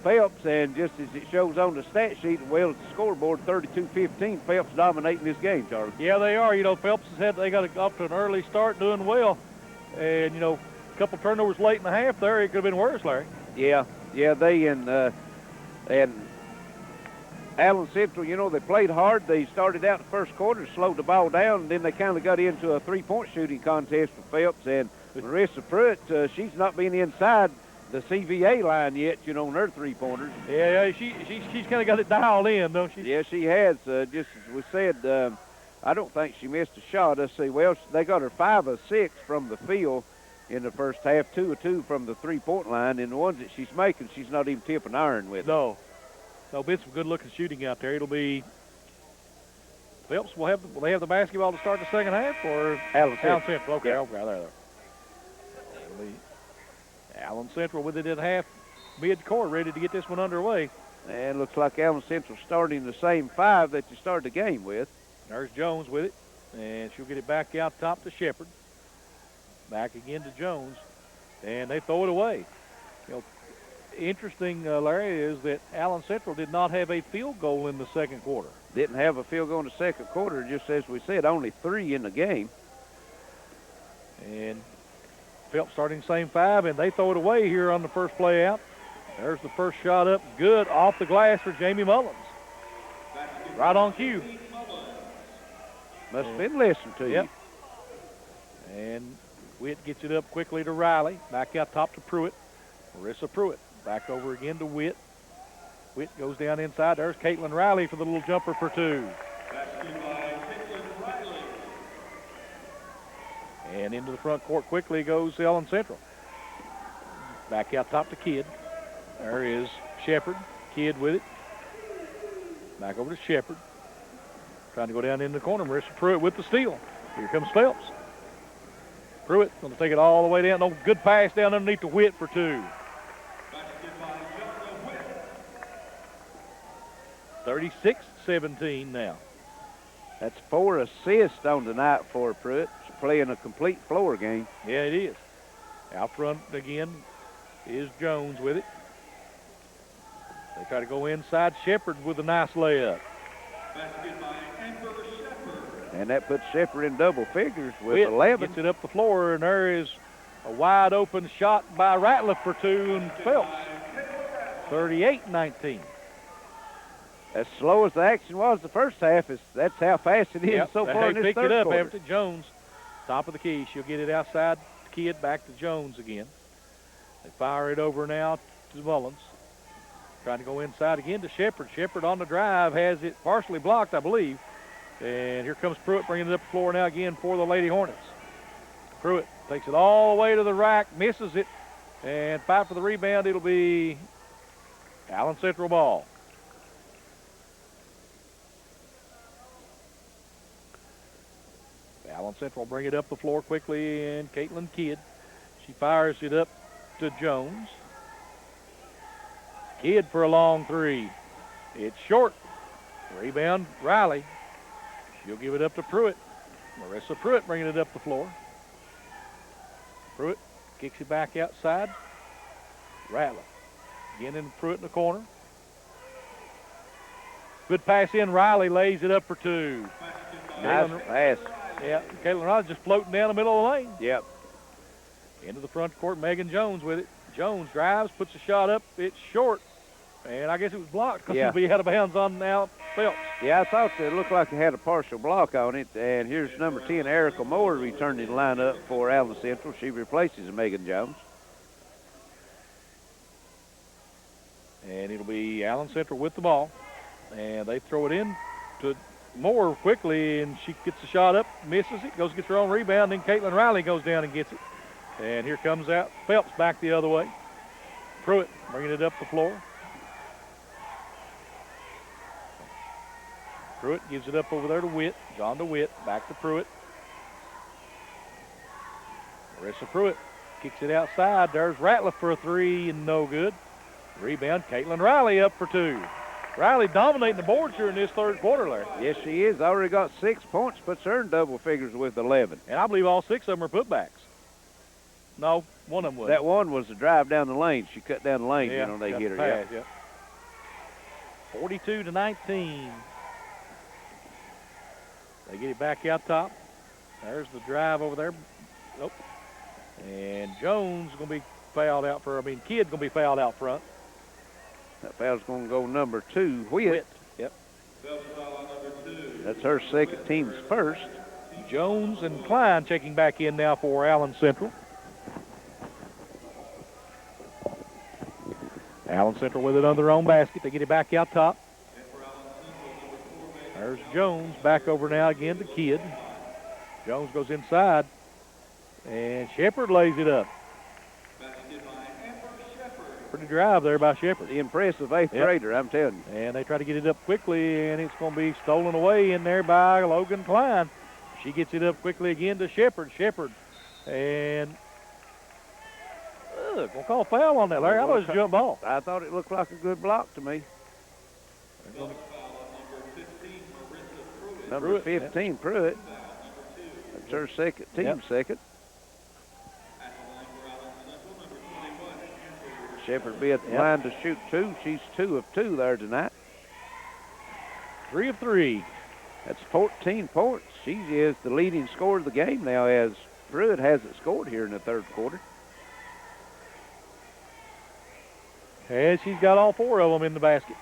Phelps, and just as it shows on the stat sheet, well, the scoreboard 32-15. Phelps dominating this game, Charlie. Yeah, they are. You know, Phelps they got off to an early start, doing well, and you know, a couple turnovers late in the half there. It could have been worse, Larry. Yeah, they and Allen Central, you know, they played hard. They started out the first quarter, slowed the ball down, and then they kind of got into a 3-point shooting contest for Phelps. And Marissa Pruitt, she's not been inside the CVA line yet, you know, on her 3-pointers. Yeah, she's kind of got it dialed in, don't she? Yeah, she has. Just as we said, I don't think she missed a shot. Let's see. Well, they got her 5 of 6 from the field in the first half, 2 of 2 from the 3-point line, and the ones that she's making, she's not even tipping iron with. No, been some good-looking shooting out there. It'll be Phelps. Will they have the basketball to start the second half, or Allen Central? Okay, yeah. Okay, there. It'll be Allen Central with it at half, mid-court, ready to get this one underway. And looks like Allen Central starting the same 5 that you started the game with. There's Jones with it, and she'll get it back out top to Shepard. Back again to Jones, and they throw it away. You know, interesting, Larry, is that Allen Central did not have a field goal in the second quarter. Didn't have a field goal in the second quarter, just as we said, only 3 in the game. And Phelps starting the same 5, and they throw it away here on the first play out. There's the first shot up, good, off the glass for Jamie Mullins. Right on cue. Must have been listening to you. And Witt gets it up quickly to Riley. Back out top to Pruitt. Marissa Pruitt. Back over again to Witt. Witt goes down inside. There's Caitlin Riley for the little jumper for 2. And into the front court quickly goes Allen Central. Back out top to Kidd. There is Shepard. Kidd with it. Back over to Shepard. Trying to go down in the corner. Marissa Pruitt with the steal. Here comes Phelps. Pruitt going to take it all the way down. No, good pass down underneath the Witt for 2. 36-17 now. That's 4 assists on the night for Pruitt. She's playing a complete floor game. Yeah, it is. Out front again is Jones with it. They try to go inside. Shepard with a nice layup. And that puts Shepard in double figures with Witt 11. Gets it up the floor, and there is a wide open shot by Ratliff for 2, and Phelps. 38-19. As slow as the action was the first half, that's how fast it is so far in this picked third it up quarter. after Jones. Top of the key. She'll get it outside the Kidd, back to Jones again. They fire it over now to Mullins. Trying to go inside again to Shepard. Shepard on the drive has it partially blocked, I believe. And here comes Pruitt bringing it up the floor now again for the Lady Hornets. Pruitt takes it all the way to the rack, misses it, and fight for the rebound. It'll be Allen Central ball. Allen Central bring it up the floor quickly, and Caitlin Kidd. She fires it up to Jones. Kidd for a long 3. It's short. Rebound, Riley. She'll give it up to Pruitt. Marissa Pruitt bringing it up the floor. Pruitt kicks it back outside. Ratliff. Again in Pruitt in the corner. Good pass in. Riley lays it up for 2. Nice pass. Yeah, Caitlin Riley just floating down the middle of the lane. Yep. Into the front court, Megan Jones with it. Jones drives, puts a shot up. It's short. And I guess it was blocked because it'll be out of bounds on out Phelps. Yeah, I thought it looked like it had a partial block on it. And here's number 10, Erica Moore, returning the lineup for Allen Central. She replaces Megan Jones. And it'll be Allen Central with the ball. And they throw it in to Moore quickly, and she gets the shot up, misses it, goes gets her own rebound, then Caitlin Riley goes down and gets it. And here comes out Phelps back the other way. Pruitt bringing it up the floor. Pruitt gives it up over there to Witt. John to Witt, back to Pruitt. Marissa Pruitt kicks it outside. There's Ratliff for a three, and no good. Rebound, Caitlin Riley up for two. Riley dominating the boards here in this third quarter, Larry. Yes, she is. Already got 6 points, puts her in double figures with 11. And I believe all 6 of them are putbacks. No, one of them was. That one was the drive down the lane. She cut down the lane, Yeah, you know, they got hit her. the pass, Yeah. 42-19. They get it back out top. There's the drive over there. Nope. And Jones going to be fouled out Kidd's going to be fouled out front. That foul's going to go number 2, Witt. Yep. Phelps foul on number 2. That's her second, team's first. Jones and Klein checking back in now for Allen Central. Allen Central with it on their own basket. They get it back out top. There's Jones back over now again to Kidd. Jones goes inside, and Shepard lays it up. Pretty drive there by Shepard. The impressive 8th grader, I'm telling you. And they try to get it up quickly, and it's going to be stolen away in there by Logan Klein. She gets it up quickly again to Shepard. Shepard, and going to call a foul on that, Larry. I thought it was a jump ball. I thought it looked like a good block to me. Number 15, Pruitt. That's her second, team second. Shepard be at the line to shoot 2. She's 2 of 2 there tonight. 3 of 3. That's 14 points. She is the leading scorer of the game now, as Pruitt hasn't scored here in the third quarter. And she's got all 4 of them in the basket.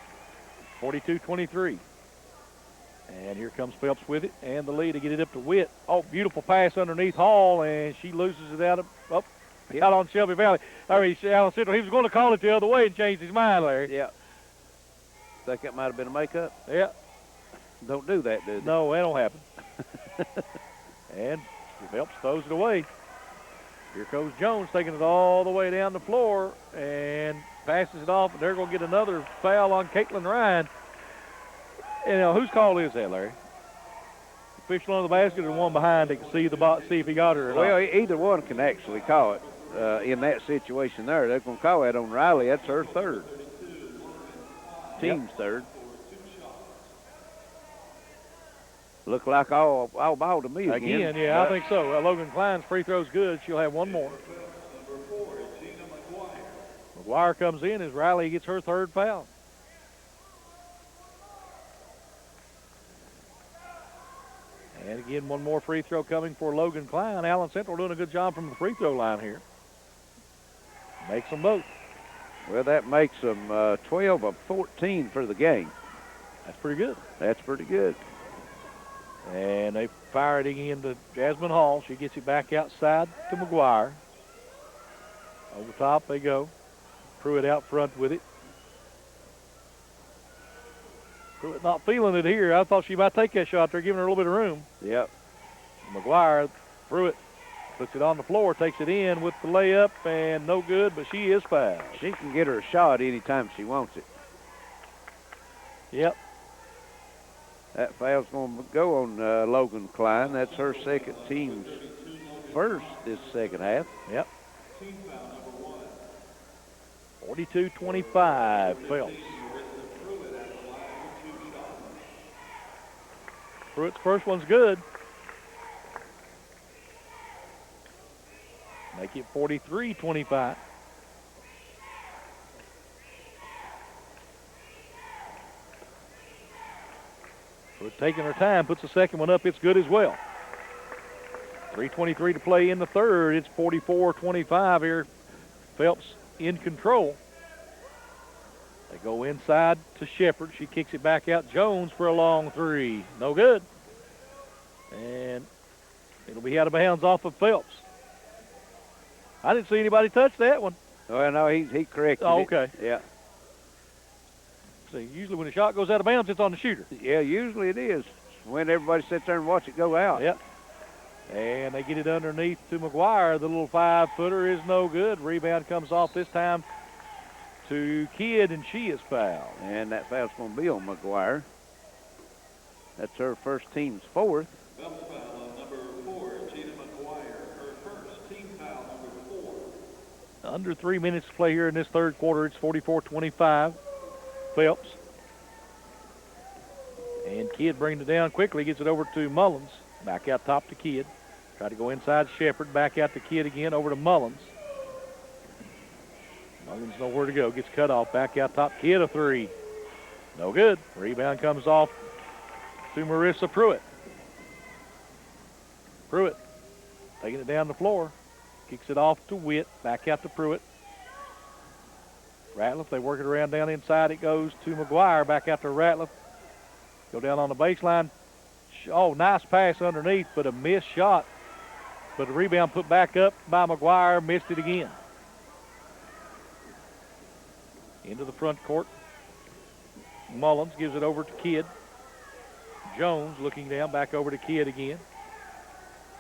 42-23. And here comes Phelps with it, and the lead to get it up to Witt. Oh, beautiful pass underneath Hall, and she loses it out on Shelby Valley. Allen Central. He was going to call it the other way and changed his mind, Larry. Yeah. Think that might have been a makeup? Yeah. Don't do that, do they? No, that don't happen. And Phelps throws it away. Here goes Jones taking it all the way down the floor and passes it off, and they're going to get another foul on Caitlin Ryan. And whose call is that, Larry? Official on the basket or one behind that can see see if he got her or not? Well, either one can actually call it in that situation there. They're going to call that on Riley. That's her third. Team's third. Look like all ball to me again. Yeah, I think so. Logan Klein's free throw's good. She'll have one more. McGuire comes in as Riley gets her third foul. And again, one more free throw coming for Logan Klein. Allen Central doing a good job from the free throw line here. Makes them both. Well, that makes them 12 of 14 for the game. That's pretty good. That's pretty good. And they fire it again to Jasmine Hall. She gets it back outside to McGuire. Over top they go. Pruitt out front with it. Pruitt not feeling it here. I thought she might take that shot. They're giving her a little bit of room. Yep. McGuire, Pruitt puts it on the floor, takes it in with the layup, and no good, but she is fouled. She can get her a shot anytime she wants it. Yep. That foul's going to go on Logan Klein. That's her second, team's first this second half. Yep. 42-25, Phelps. Pruitt's first one's good. Make it 43-25. Pruitt taking her time, puts the second one up. It's good as well. 3:23 to play in the third. It's 44-25 here. Phelps in control. They go inside to Shepard. She kicks it back out. Jones for a long three. No good. And it'll be out of bounds off of Phelps. I didn't see anybody touch that one. Well, no, he corrected Oh, it. okay. Yeah. See, usually when a shot goes out of bounds, it's on the shooter. Yeah, usually it is. When everybody sits there and watch it go out. Yep. And they get it underneath to McGuire. The little 5-footer is no good. Rebound comes off this time to Kidd, and she is fouled. And that foul's going to be on McGuire. That's her first, team's fourth. Phelps foul on number 4, Gina McGuire. Her first, team foul number 4. Under 3 minutes to play here in this third quarter. It's 44-25. Phelps. And Kidd brings it down quickly, gets it over to Mullins. Back out top to Kidd. Try to go inside Shepard. Back out to Kidd again, over to Mullins. Mullins nowhere to go. Gets cut off. Back out top. Kidd a three. No good. Rebound comes off to Marissa Pruitt. Pruitt taking it down the floor. Kicks it off to Witt. Back out to Pruitt. Ratliff, they work it around down inside. It goes to McGuire. Back out to Ratliff. Go down on the baseline. Oh, nice pass underneath, but a missed shot. But the rebound put back up by McGuire. Missed it again. Into the front court. Mullins gives it over to Kidd. Jones looking down, back over to Kidd again.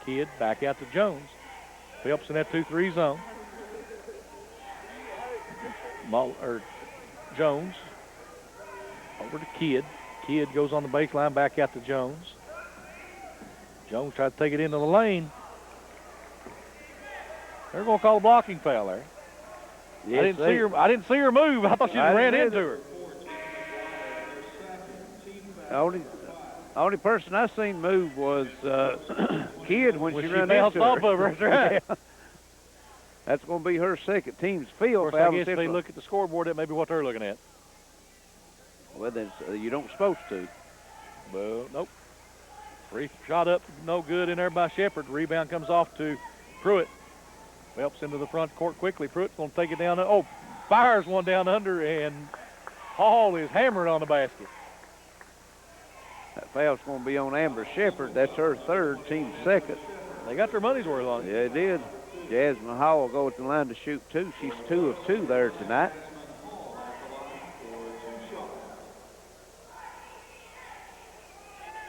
Kidd back out to Jones. Phelps in that 2-3 zone. Jones over to Kidd. Kidd goes on the baseline, back out to Jones. Jones tried to take it into the lane. They're going to call a blocking foul there. Yes, I didn't see her move. I thought she ran into her. The only person I seen move was Kidd when she ran bounced into off her. of her. That's right. Yeah. That's going to be her second, team's field. Of course, I guess if they look at the scoreboard, that may be what they're looking at. Well, then you don't supposed to. Well, nope. Free shot up, no good in there by Shepard. Rebound comes off to Pruitt. Phelps into the front court quickly. Pruitt's going to take it down. Oh, fires one down under, and Hall is hammered on the basket. That foul's going to be on Amber Shepard. That's her third, team's second. They got their money's worth on it. Yeah, it did. Jasmine Hall will go at the line to shoot two. She's 2 of 2 there tonight.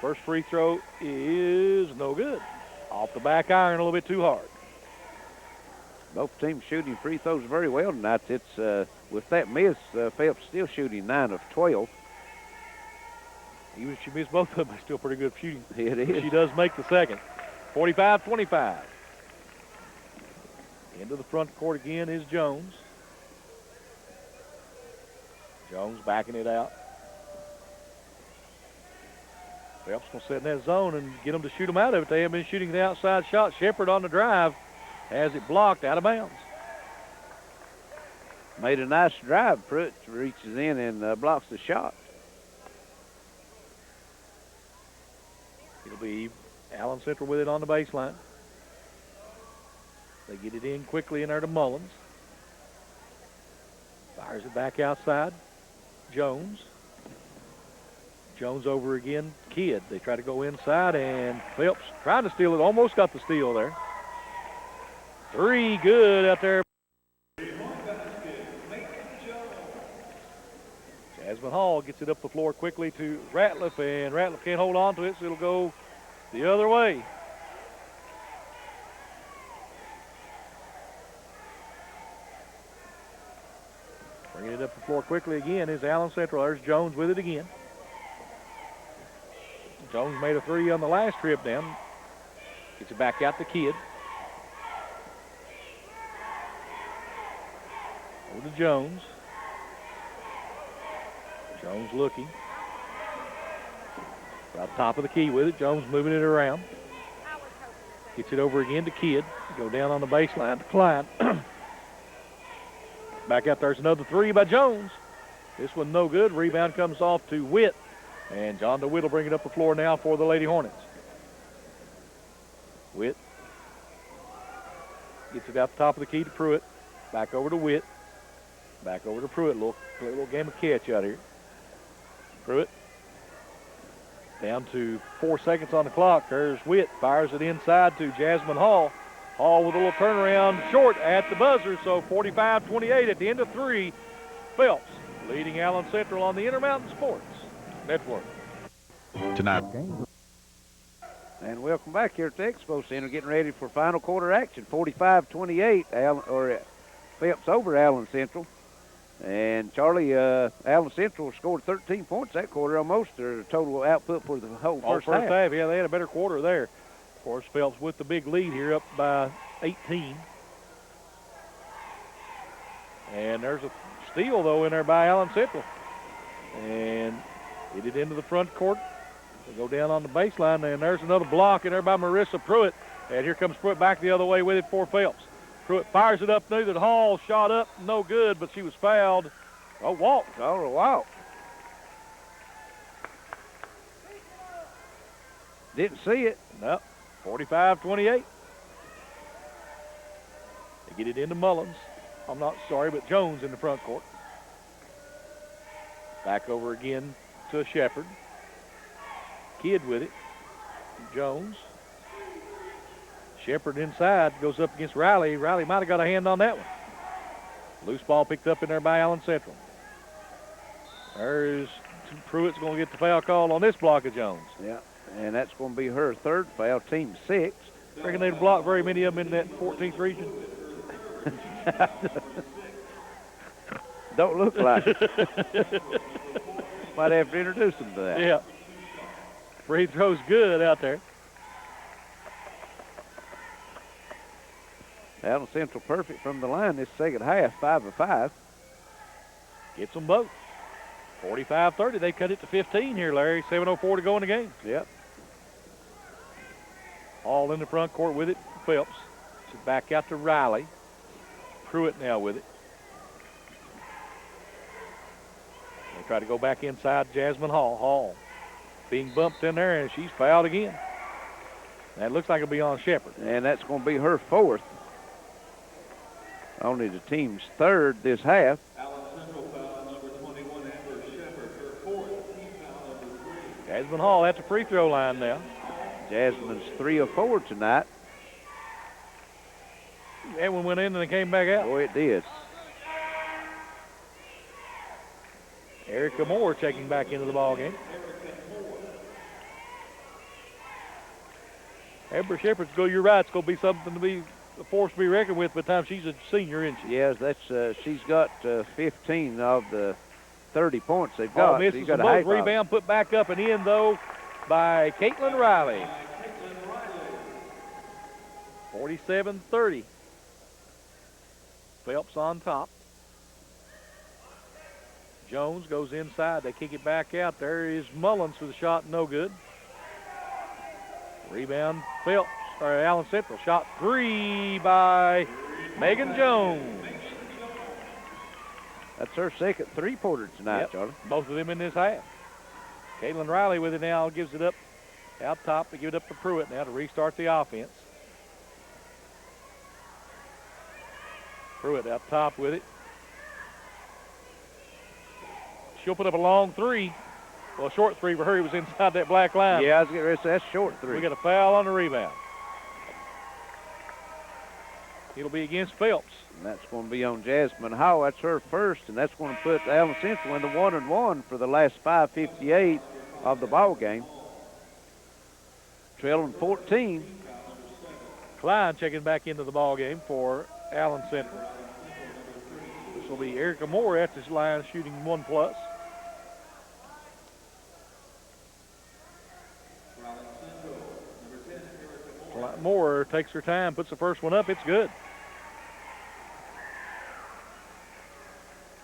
First free throw is no good. Off the back iron a little bit too hard. Both teams shooting free throws very well tonight. It's with that miss, Phelps still shooting 9 of 12. Even if she missed both of them, it's still pretty good shooting. It is. She does make the second. 45-25. Into the front court again is Jones. Jones backing it out. Phelps going to sit in that zone and get them to shoot them out of it. They have been shooting the outside shot. Shepard on the drive has it blocked out of bounds. Made a nice drive. Pruitt reaches in and blocks the shot. It'll be Allen Central with it on the baseline. They get it in quickly in there to Mullins. Fires it back outside. Jones. Jones over again. Kidd. They try to go inside, and Phelps trying to steal it. Almost got the steal there. 3 good out there. Jasmine Hall gets it up the floor quickly to Ratliff, and Ratliff can't hold on to it, so it'll go the other way. Bringing it up the floor quickly again is Allen Central. There's Jones with it again. Jones made a 3 on the last trip down. Gets it back out to Kidd. Over to Jones. Jones looking. Right top of the key with it. Jones moving it around. Gets it over again to Kidd. Go down on the baseline to Klein. Back out there's another 3 by Jones. This one no good. Rebound comes off to Witt. And John DeWitt will bring it up the floor now for the Lady Hornets. Witt gets it out the top of the key to Pruitt. Back over to Witt. Back over to Pruitt. Little game of catch out here. Pruitt down to 4 seconds on the clock. There's Witt. Fires it inside to Jasmine Hall. Hall with a little turnaround short at the buzzer. So 45-28 at the end of 3. Phelps leading Allen Central on the Intermountain Sports Network. Tonight. And welcome back here at the Expo Center, getting ready for final quarter action. 45-28, Phelps over Allen Central. And Charlie, Allen Central scored 13 points that quarter, almost their total output for the whole first half. Yeah, they had a better quarter there. Of course, Phelps with the big lead here, up by 18. And there's a steal, though, in there by Allen Central. And hit it into the front court. They go down on the baseline, and there's another block in there by Marissa Pruitt. And here comes Pruitt back the other way with it for Phelps. Pruitt fires it up through the Hall, shot up, no good, but she was fouled. Oh, walk. Oh, a walk. Didn't see it. No, 45-28. They get it into Mullins. I'm not sorry, but Jones in the front court. Back over again to Shepard. Kidd with it. Jones. Shepard inside, goes up against Riley. Riley might have got a hand on that one. Loose ball picked up in there by Allen Central. There's Pruitt's going to get the foul call on this block of Jones. Yeah, and that's going to be her third foul, team 6. Reckon they'd block very many of them in that 14th region. Don't look like it. Might have to introduce them to that. Yeah. Free throw's good out there. Allen Central perfect from the line this second half, 5 of 5. Gets them both. 45-30. They cut it to 15 here, Larry. 7:04 to go in the game. Yep. All in the front court with it. Phelps. She's back out to Riley. Pruitt now with it. They try to go back inside Jasmine Hall. Hall being bumped in there, and she's fouled again. That looks like it'll be on Shepard. And that's going to be her fourth. Only the team's third this half. Allen Central foul number 21, Amber Shepard, her fourth, team foul number 3. Jasmine Hall at the free throw line now. Jasmine's 3 of 4 tonight. That one went in and it came back out. Boy, it did. Erica Moore checking back into the ball game. Amber Shepard's go. You're right. It's going to be something to be a force to be reckoned with by the time she's a senior, isn't she? Yes, that's she's got 15 of the 30 points they've Oh, got. misses them both. Rebound put back up and in, though, by Caitlin Riley. 47-30. Phelps on top. Jones goes inside. They kick it back out. There is Mullins with a shot, no good. Rebound, Phelps, or Allen Central. Shot 3 by Megan Jones. That's her second three-pointer tonight, Yep. Charlie. Both of them in this half. Caitlin Riley with it now, gives it up out top. They give it up to Pruitt now to restart the offense. Pruitt up top with it. She'll put up a long 3. Well, a short 3 for her. He was inside that black line. Yeah, I was getting ready to say that's short 3. We got a foul on the rebound. It'll be against Phelps. And that's going to be on Jasmine Hall. That's her first, and that's going to put Allen Central in the 1-1 for the last 5:58 of the ball game. Trailing 14. Klein checking back into the ball game for Allen Central. This will be Erica Moore at this line shooting 1+. Moore takes her time, puts the first one up. It's good.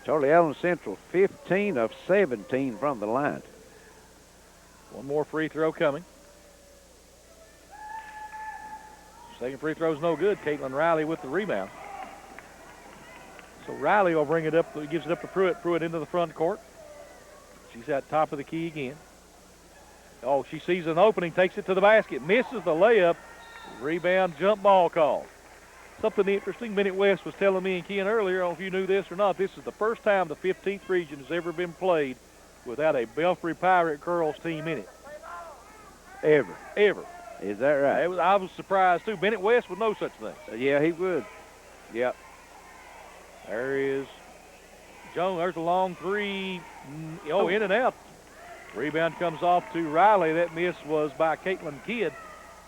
Charlie, Allen Central 15 of 17 from the line. One more free throw coming. Second free throw's no good. Caitlin Riley with the rebound. So Riley will bring it up. He gives it up to Pruitt. Pruitt into the front court. She's at top of the key again. Oh, she sees an opening, takes it to the basket, misses the layup. Rebound, jump ball call. Something interesting, Bennett West was telling me and Ken earlier, I don't know if you knew this or not, this is the first time the 15th region has ever been played without a Belfry Pirate girls team in it. Ever. Is that right? I was surprised, too. Bennett West would know such things. Yeah, he would. Yep. There is Jones. There's a long three. In and out. Rebound comes off to Riley. That miss was by Caitlin Kidd.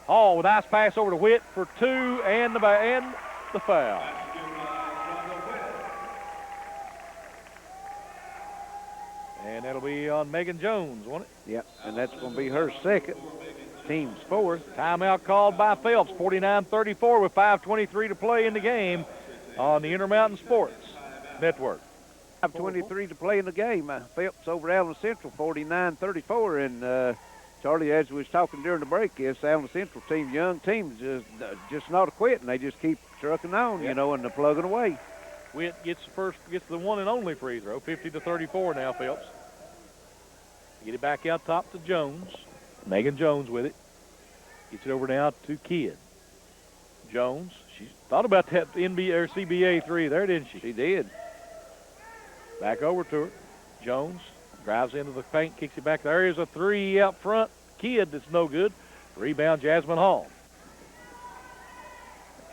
Hall with nice pass over to Witt for two and the foul. And that'll be on Megan Jones, won't it? Yep, and that's going to be her second. Team's fourth. Timeout called by Phelps. 49-34 with 5:23 to play in the game on the Intermountain Sports Network. 5:23 to play in the game. Phelps over Allen Central, 49-34. And Charlie, as we was talking during the break, this Allen Central team, young team, just not quitting. They just keep trucking on, Yep. and they're plugging away. Witt gets the one and only free throw. 50-34 now, Phelps. Get it back out top to Jones. Megan Jones with it. Gets it over now to Kidd. Jones, she thought about that NBA or CBA three there, didn't she? She did. Back over to her. Jones drives into the paint, kicks it back. There is a three out front. Kidd that's no good. Rebound, Jasmine Hall.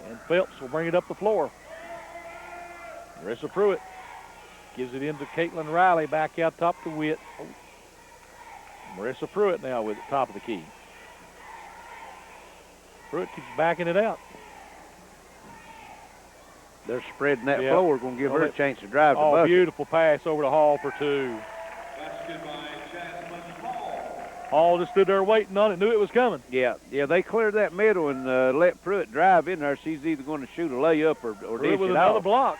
And Phelps will bring it up the floor. Marissa Pruitt gives it into Caitlin Riley. Back out top to Witt. Marissa Pruitt now with the top of the key. Pruitt keeps backing it out. They're spreading that floor, going to give her a chance to drive the bucket. bucket. Beautiful pass over to Hall for two. Hall just stood there waiting on it, knew it was coming. Yeah, they cleared that middle and let Pruitt drive in there. She's either going to shoot a layup or dish it with off. Another block.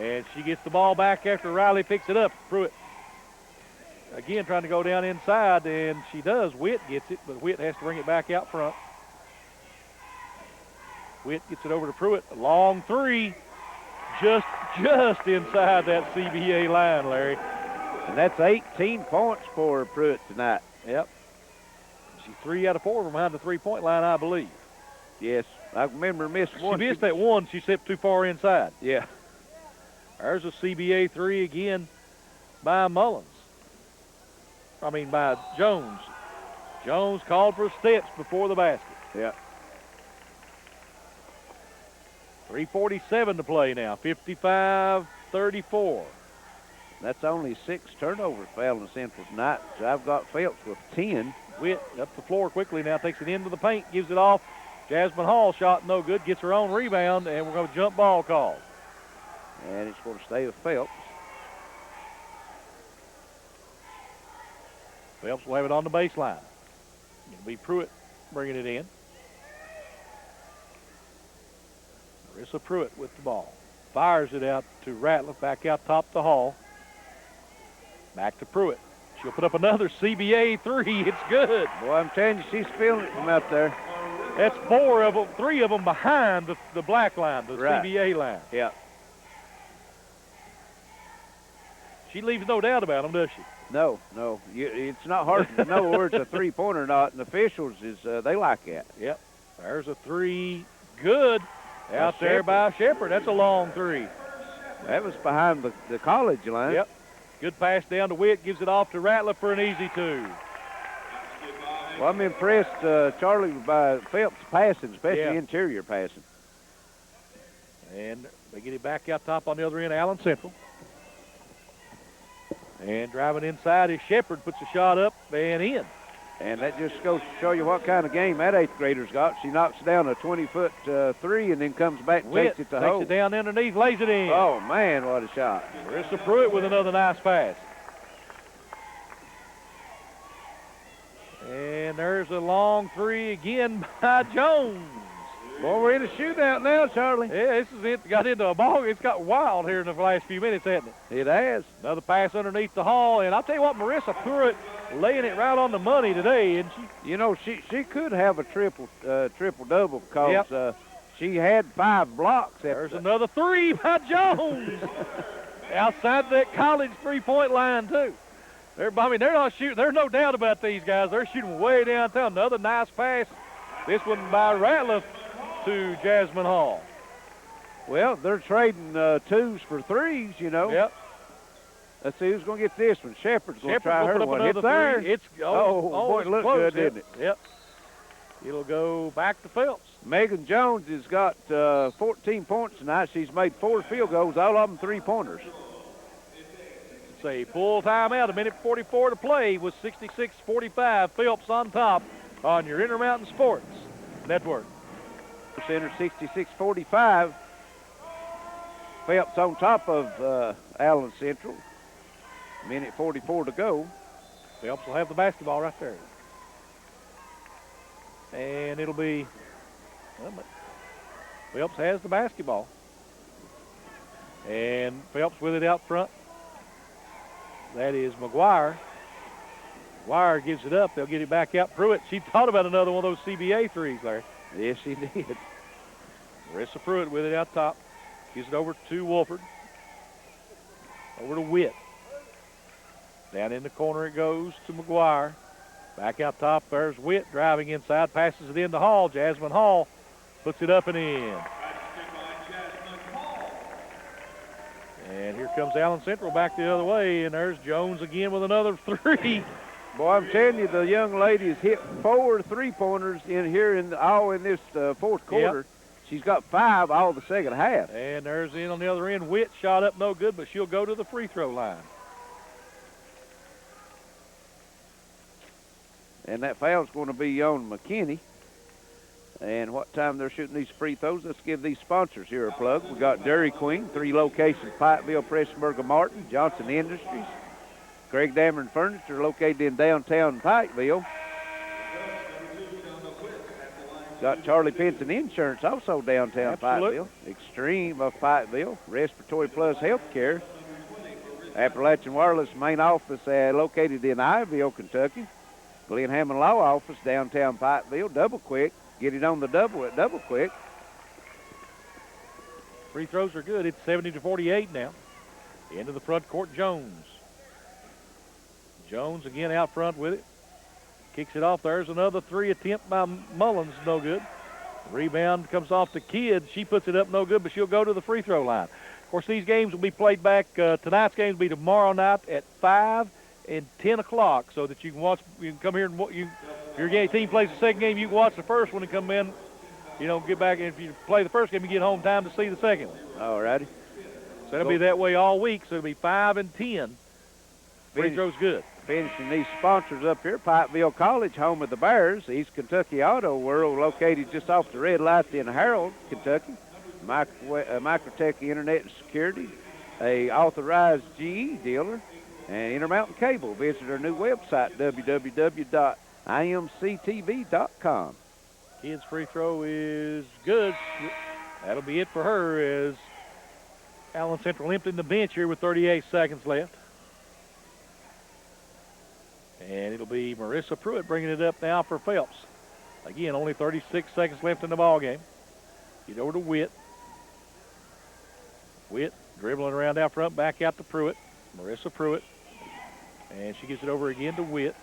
And she gets the ball back after Riley picks it up. Pruitt again trying to go down inside, and she does. Witt gets it, but Witt has to bring it back out front. Witt gets it over to Pruitt. A long three. Just inside that CBA line, Larry. And that's 18 points for Pruitt tonight. Yep. She's 3 out of 4 from behind the three-point line, I believe. Yes. I remember missing one. She missed that one. She stepped too far inside. Yeah. There's a CBA three again by by Jones. Jones called for steps before the basket. Yeah. 3:47 to play now, 55-34. That's only 6 turnovers for Allen Central tonight. So I've got Phelps with 10. Witt up the floor quickly now, takes it into the paint, gives it off. Jasmine Hall shot no good, gets her own rebound, and we're going to jump ball call. And it's going to stay with Phelps. Phelps will have it on the baseline. It'll be Pruitt bringing it in. Marissa Pruitt with the ball. Fires it out to Ratliff, back out top to Hall. Back to Pruitt. She'll put up another CBA three. It's good. Boy, I'm telling you, she's feeling it from out there. That's 4 of them, 3 of them behind the black line, the CBA line. Yeah. She leaves no doubt about them, does she? No. It's not hard to know where it's a three-pointer or not, and the officials, they like that. Yep. There's a three. Good. Out there by Shepard. That's a long three. That was behind the college line. Yep. Good pass down to Witt. Gives it off to Ratliff for an easy two. Well, I'm impressed, Charlie, by Phelps passing, especially interior passing. And they get it back out top on the other end, Allen Central. And driving inside is Shepard. Puts a shot up and in. And that just goes to show you what kind of game that 8th grader's got. She knocks down a 20-foot three and then comes back and takes it to hole. Takes it down underneath, lays it in. Oh, man, what a shot. Marissa Pruitt with another nice pass. And there's a long three again by Jones. Boy, we're in a shootout now, Charlie. Yeah, this is it. Got into a ball. It's got wild here in the last few minutes, hasn't it? It has. Another pass underneath the Hall. And I'll tell you what, Marissa Pruitt laying it right on the money today. And she could have a triple-double because she had 5 blocks. There's another three by Jones. Outside that college three-point line, too. They're not shooting. There's no doubt about these guys. They're shooting way downtown. Another nice pass. This one by Ratliff to Jasmine Hall. Well, they're trading twos for threes, you know. Yep. Let's see who's going to get this one. Shepherd's going to Shepard try will her put up one. another Hit there. three. It's boy, it it's looked close, good, didn't it? Yep. It'll go back to Phelps. Megan Jones has got 14 points tonight. She's made 4 field goals, all of them three-pointers. It's a full timeout, 1:44 to play with 66-45. Phelps on top on your Intermountain Sports Network. Center 66-45. Phelps on top of Allen Central. 1:44 to go. Phelps will have the basketball right there. And it'll be, Phelps has the basketball. And Phelps with it out front. That is McGuire. McGuire gives it up. They'll get it back out. Pruitt, she thought about another one of those CBA threes there. Yes, she did. Marissa Pruitt with it out top. Gives it over to Wolford. Over to Witt. Down in the corner it goes to McGuire. Back out top, there's Witt driving inside, passes it into Hall. Jasmine Hall puts it up and in. And here comes Allen Central back the other way, and there's Jones again with another three. Boy, I'm telling you, the young lady has hit 4 3-pointers in here in this fourth quarter. Yep. She's got 5 all the second half. And there's in on the other end. Witt shot up no good, but she'll go to the free throw line. And that foul's going to be on McKinney. And what time they're shooting these free throws, let's give these sponsors here a plug. We got Dairy Queen, 3 locations, Pikeville, Pressburg, and Martin, Johnson Industries, Craig Dameron Furniture, located in downtown Pikeville. Got Charlie Penton Insurance, also downtown Absolutely. Pikeville. Extreme of Pikeville, Respiratory Plus Healthcare. Appalachian Wireless main office located in Iveville, Kentucky. Glenn Hammond Law Office, downtown Pikeville. Double Quick. Get it on the double at Double Quick. Free throws are good. It's 70-48 now. Into the front court, Jones. Jones again out front with it. Kicks it off. There's another 3 attempt by Mullins. No good. Rebound comes off the Kid. She puts it up no good, but she'll go to the free throw line. Of course, these games will be played back. Tonight's games will be tomorrow night at 5 and 10 o'clock so that you can watch. You can come here and if your team plays the second game, you can watch the first one and come in. Get back. And if you play the first game, you get home time to see the second one. All righty. So it'll be that way all week. So it'll be 5 and 10. Free throws good. Finishing these sponsors up here, Pikeville College, home of the Bears, East Kentucky Auto World, located just off the red light in Harold, Kentucky. Microtech Internet and Security, a authorized GE dealer, and Intermountain Cable. Visit our new website, www.imctv.com. Kid's free throw is good. That'll be it for her as Allen Central emptying the bench here with 38 seconds left. And it'll be Marissa Pruitt bringing it up now for Phelps. Again, only 36 seconds left in the ball game. Get over to Witt. Witt dribbling around out front, back out to Pruitt. Marissa Pruitt. And she gets it over again to Witt.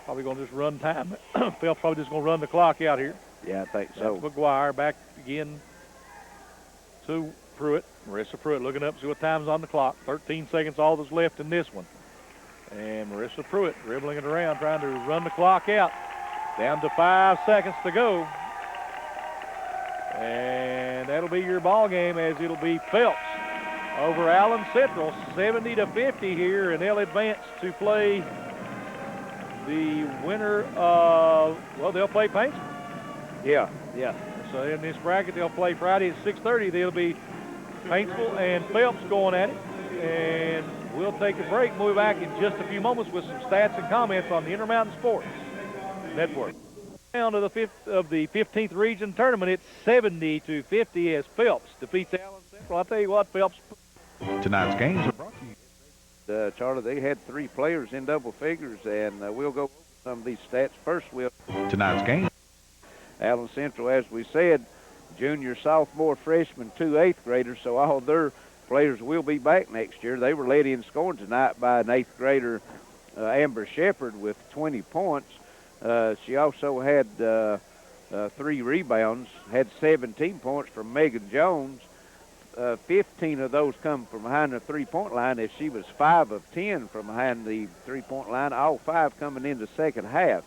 Probably going to just run time. Phelps probably just going to run the clock out here. Yeah, I think so. That's McGuire back again to Pruitt. Marissa Pruitt looking up to see what time's on the clock. 13 seconds all that's left in this one. And Marissa Pruitt dribbling it around, trying to run the clock out. Down to 5 seconds to go. And that'll be your ball game as it'll be Phelps over Allen Central, 70-50 here, and they'll advance to play the winner of, they'll play Paintsville. Yeah. So in this bracket, they'll play Friday at 6:30. They'll be Paintsville and Phelps going at it. And we'll take a break, move back in just a few moments with some stats and comments on the Intermountain Sports Network. Down to the 15th region tournament, it's 70-50 as Phelps defeats Allen Central. I'll tell you what, Phelps. Tonight's games are brought to you. Charlie, they had 3 players in double figures, and we'll go over some of these stats. First, Tonight's game. Allen Central, as we said, junior, sophomore, freshman, 2 8th graders, so all their players will be back next year. They were led in scoring tonight by an 8th grader, Amber Shepard, with 20 points. She also had 3 rebounds, had 17 points from Megan Jones. 15 of those come from behind the three-point line, as she was 5 of 10 from behind the three-point line, all 5 coming in the second half.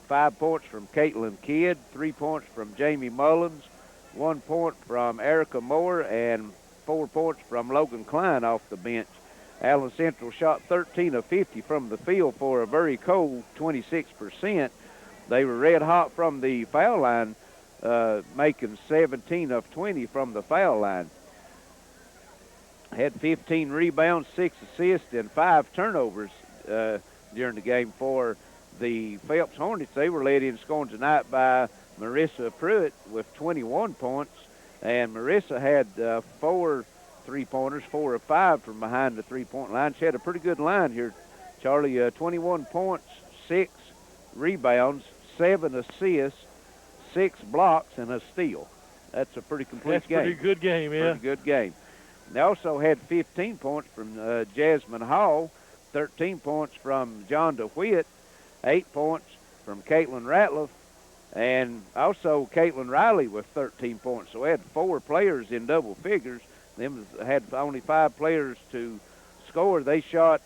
5 points from Caitlin Kidd, 3 points from Jamie Mullins, 1 point from Erica Moore, and 4 points from Logan Klein off the bench. Allen Central shot 13 of 50 from the field for a very cold 26%. They were red hot from the foul line, making 17 of 20 from the foul line. Had 15 rebounds, 6 assists, and 5 turnovers during the game for the Phelps Hornets. They were led in scoring tonight by Marissa Pruitt with 21 points, and Marissa had 4 3-pointers, 4 of 5 from behind the three-point line. She had a pretty good line here, Charlie. 21 points, 6 rebounds, 7 assists, 6 blocks, and a steal. That's a pretty complete game. That's a pretty good game, yeah. Pretty good game. They also had 15 points from Jasmine Hall, 13 points from John DeWitt, 8 points from Caitlin Ratliff, and also Caitlin Riley with 13 points. So we had 4 players in double figures. Them had only 5 players to score. They shot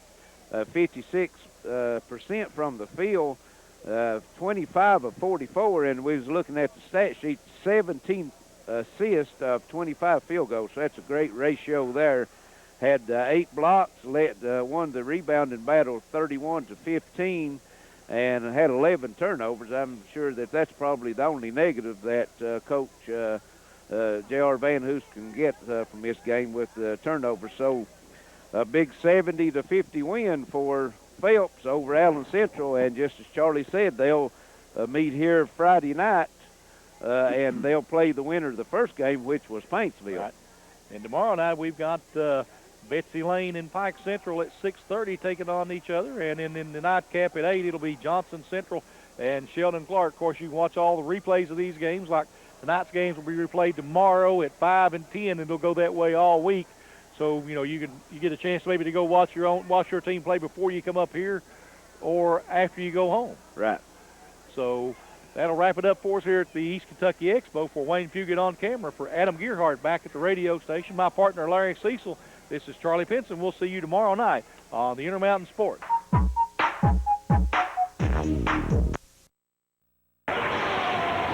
56% from the field, 25 of 44, and we was looking at the stat sheet, 17 assists of 25 field goals. So that's a great ratio there. Had 8 blocks, won the rebounding battle 31-15, and had 11 turnovers. I'm sure that's probably the only negative that Coach J.R. Van Hoos can get from this game with turnovers. So a big 70-50 win for Phelps over Allen Central, and just as Charlie said, they'll meet here Friday night, and they'll play the winner of the first game, which was Paintsville. Right. And tomorrow night we've got Betsy Lane and Pike Central at 6:30 taking on each other, and in the nightcap at 8 it'll be Johnson Central and Sheldon Clark. Of course, you can watch all the replays of these games. Like tonight's games will be replayed tomorrow at 5 and 10, and it'll go that way all week. So you get a chance maybe to go watch your team play before you come up here, or after you go home. Right. So that'll wrap it up for us here at the East Kentucky Expo. For Wayne Fugit on camera, for Adam Gearhart back at the radio station, my partner Larry Cecil, this is Charlie Pinson. We'll see you tomorrow night on the Intermountain Sports.